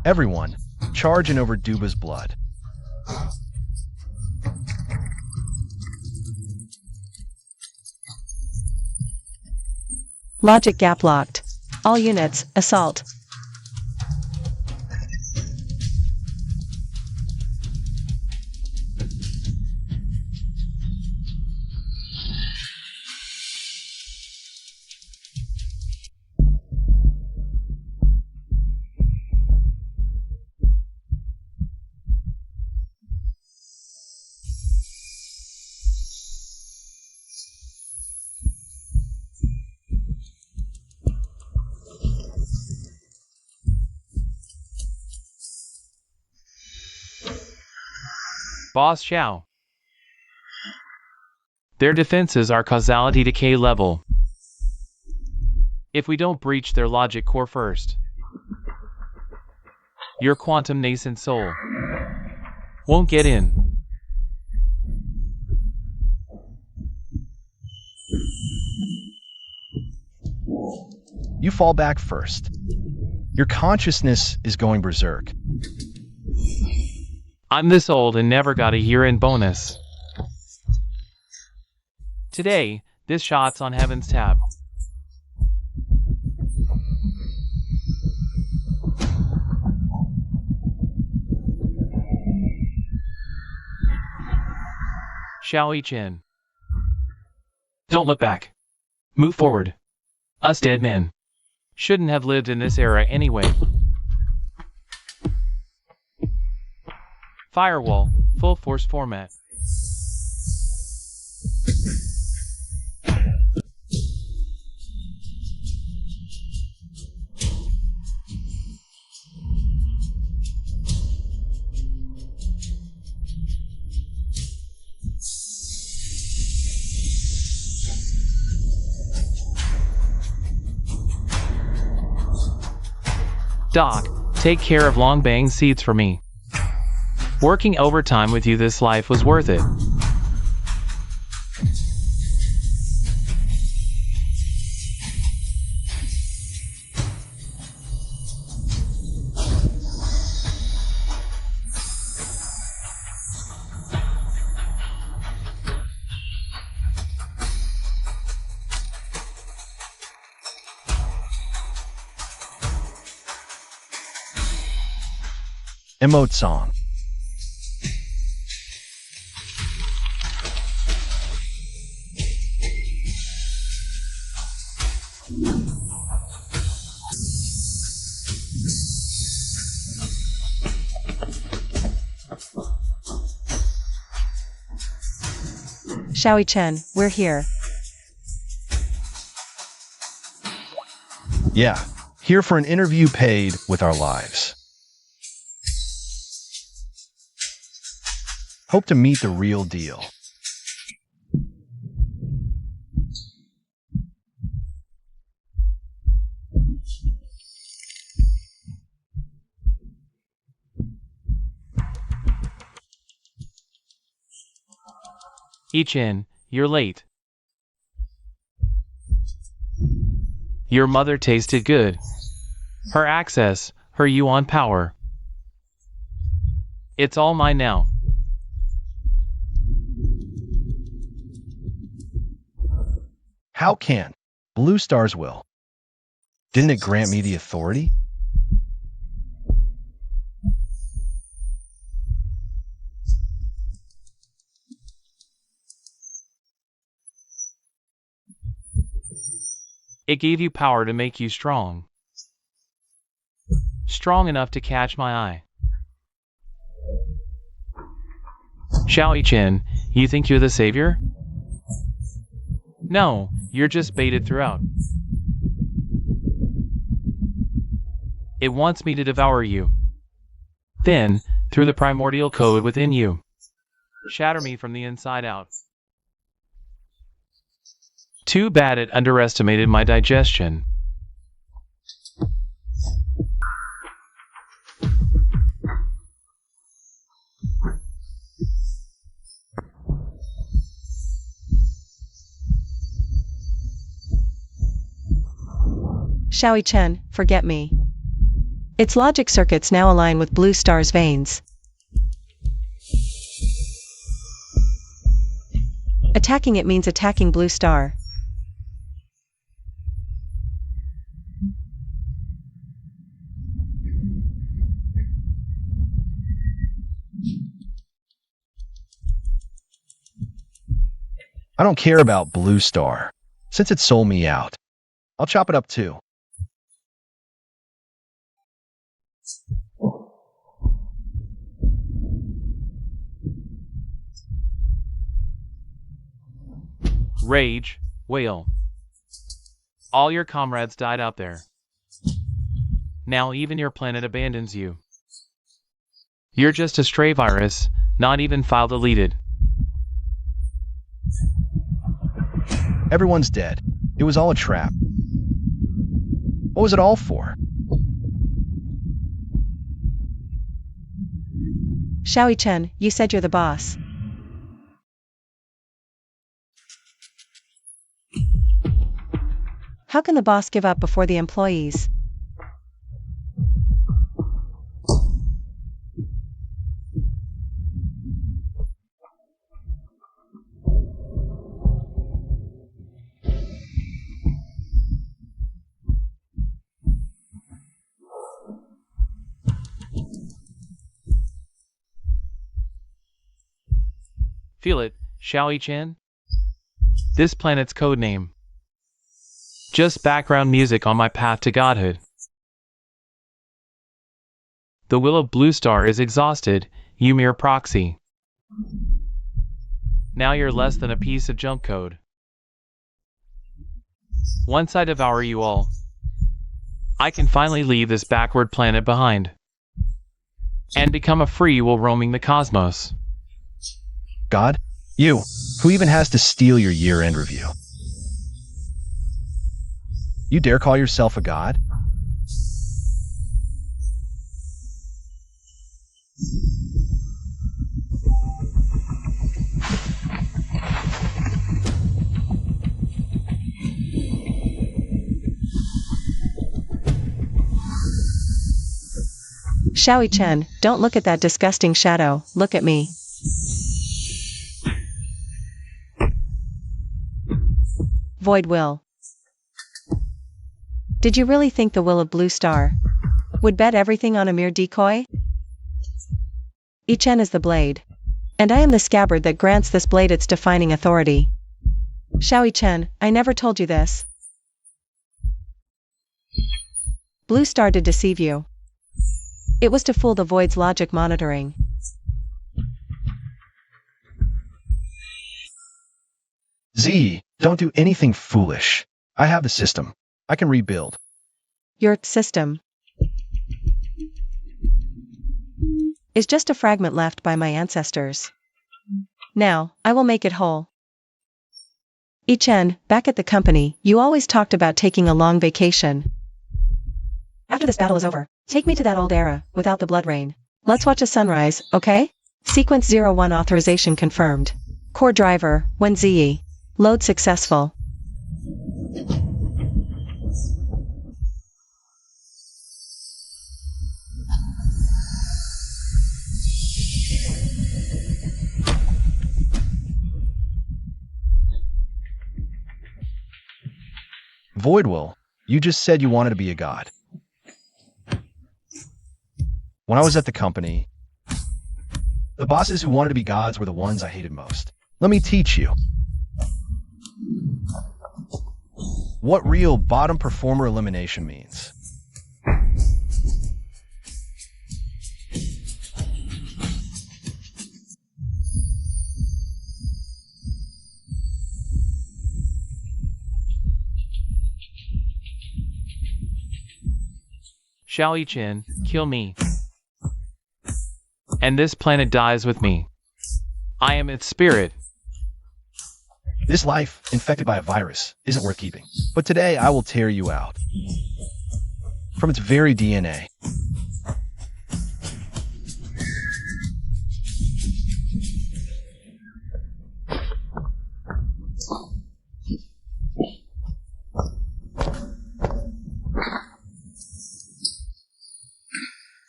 Everyone, charge in over Duba's blood. Logic gap locked. All units, assault. Boss Xiao. Their defenses are causality decay level. If we don't breach their logic core first, your quantum nascent soul won't get in. You fall back first. Your consciousness is going berserk. I'm this old and never got a year-end bonus. Today, this shot's on Heaven's tab. Xiao Chen. Don't look back. Move forward. Us dead men shouldn't have lived in this era anyway. Firewall, full force format. Doc, take care of long bang seeds for me. Working overtime with you this life was worth it. Emote song. Xiao Chen, we're here. Yeah, here for an interview paid with our lives. Hope to meet the real deal. Chen, you're late. Your mother tasted good. Her access, her yuan power. It's all mine now. How can? Blue Star's will. Didn't it grant me the authority? It gave you power to make you strong. Strong enough to catch my eye. Xiao Chen, you think you're the savior? No, you're just baited throughout. It wants me to devour you. Then, through the primordial code within you, shatter me from the inside out. Too bad it underestimated my digestion. Xiao Chen, forget me. Its logic circuits now align with Blue Star's veins. Attacking it means attacking Blue Star. I don't care about Blue Star. Since it sold me out, I'll chop it up too. Rage, wail. All your comrades died out there. Now even your planet abandons you. You're just a stray virus, not even file deleted. Everyone's dead. It was all a trap. What was it all for? Xiao Chen, you said you're the boss. How can the boss give up before the employees? Feel it, Xiaoyi-chan? This planet's code name. Just background music on my path to godhood. The will of Blue Star is exhausted, you mere proxy. Now you're less than a piece of junk code. Once I devour you all, I can finally leave this backward planet behind and become a free will roaming the cosmos. God? You, who even has to steal your year-end review? You dare call yourself a god? Xiaoyi-chen, don't look at that disgusting shadow, look at me. Void will. Did you really think the will of Blue Star would bet everything on a mere decoy? Yi-chen is the blade, and I am the scabbard that grants this blade its defining authority. Xiaoyi-chen, I never told you this. Blue Star did deceive you. It was to fool the Void's logic monitoring. Z, don't do anything foolish. I have the system. I can rebuild. Your system is just a fragment left by my ancestors. Now, I will make it whole. Yi-chen, back at the company, you always talked about taking a long vacation. After this battle is over, take me to that old era, without the blood rain. Let's watch a sunrise, okay? Sequence 01 authorization confirmed. Core driver, 1ZE. Load successful. Voidwill, you just said you wanted to be a god. When I was at the company, the bosses who wanted to be gods were the ones I hated most. Let me teach you what real bottom performer elimination means. Xiaoyi-chan, kill me. And this planet dies with me. I am its spirit. This life, infected by a virus, isn't worth keeping. But today I will tear you out from its very DNA.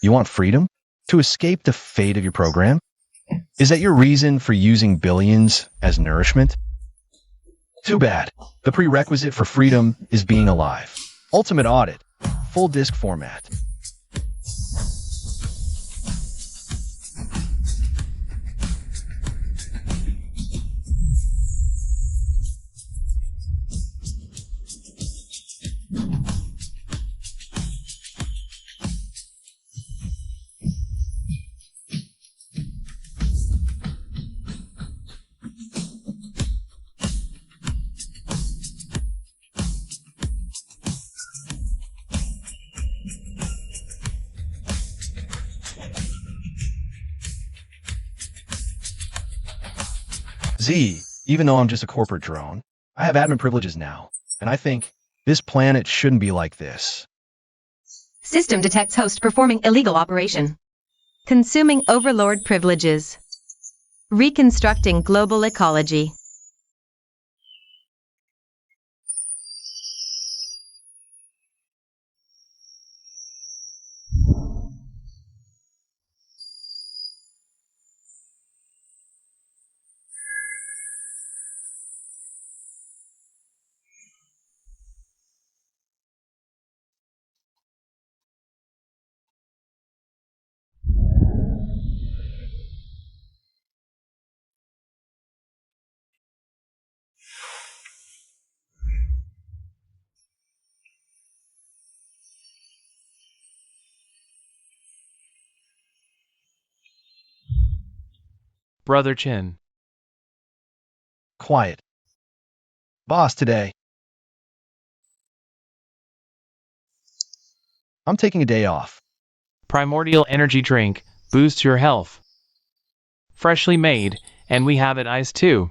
You want freedom? To escape the fate of your program? Is that your reason for using billions as nourishment? Too bad. The prerequisite for freedom is being alive. Ultimate audit. Full disk format. Z, even though I'm just a corporate drone, I have admin privileges now, and I think this planet shouldn't be like this. System detects host performing illegal operation. Consuming overlord privileges. Reconstructing global ecology. Brother Chin. Quiet. Boss today. I'm taking a day off. Primordial energy drink boosts your health. Freshly made, and we have it iced too.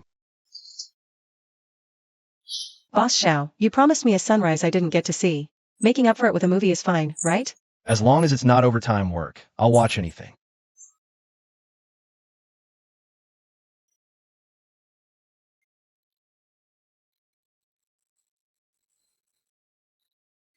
Boss Xiao, you promised me a sunrise I didn't get to see. Making up for it with a movie is fine, right? As long as it's not overtime work, I'll watch anything.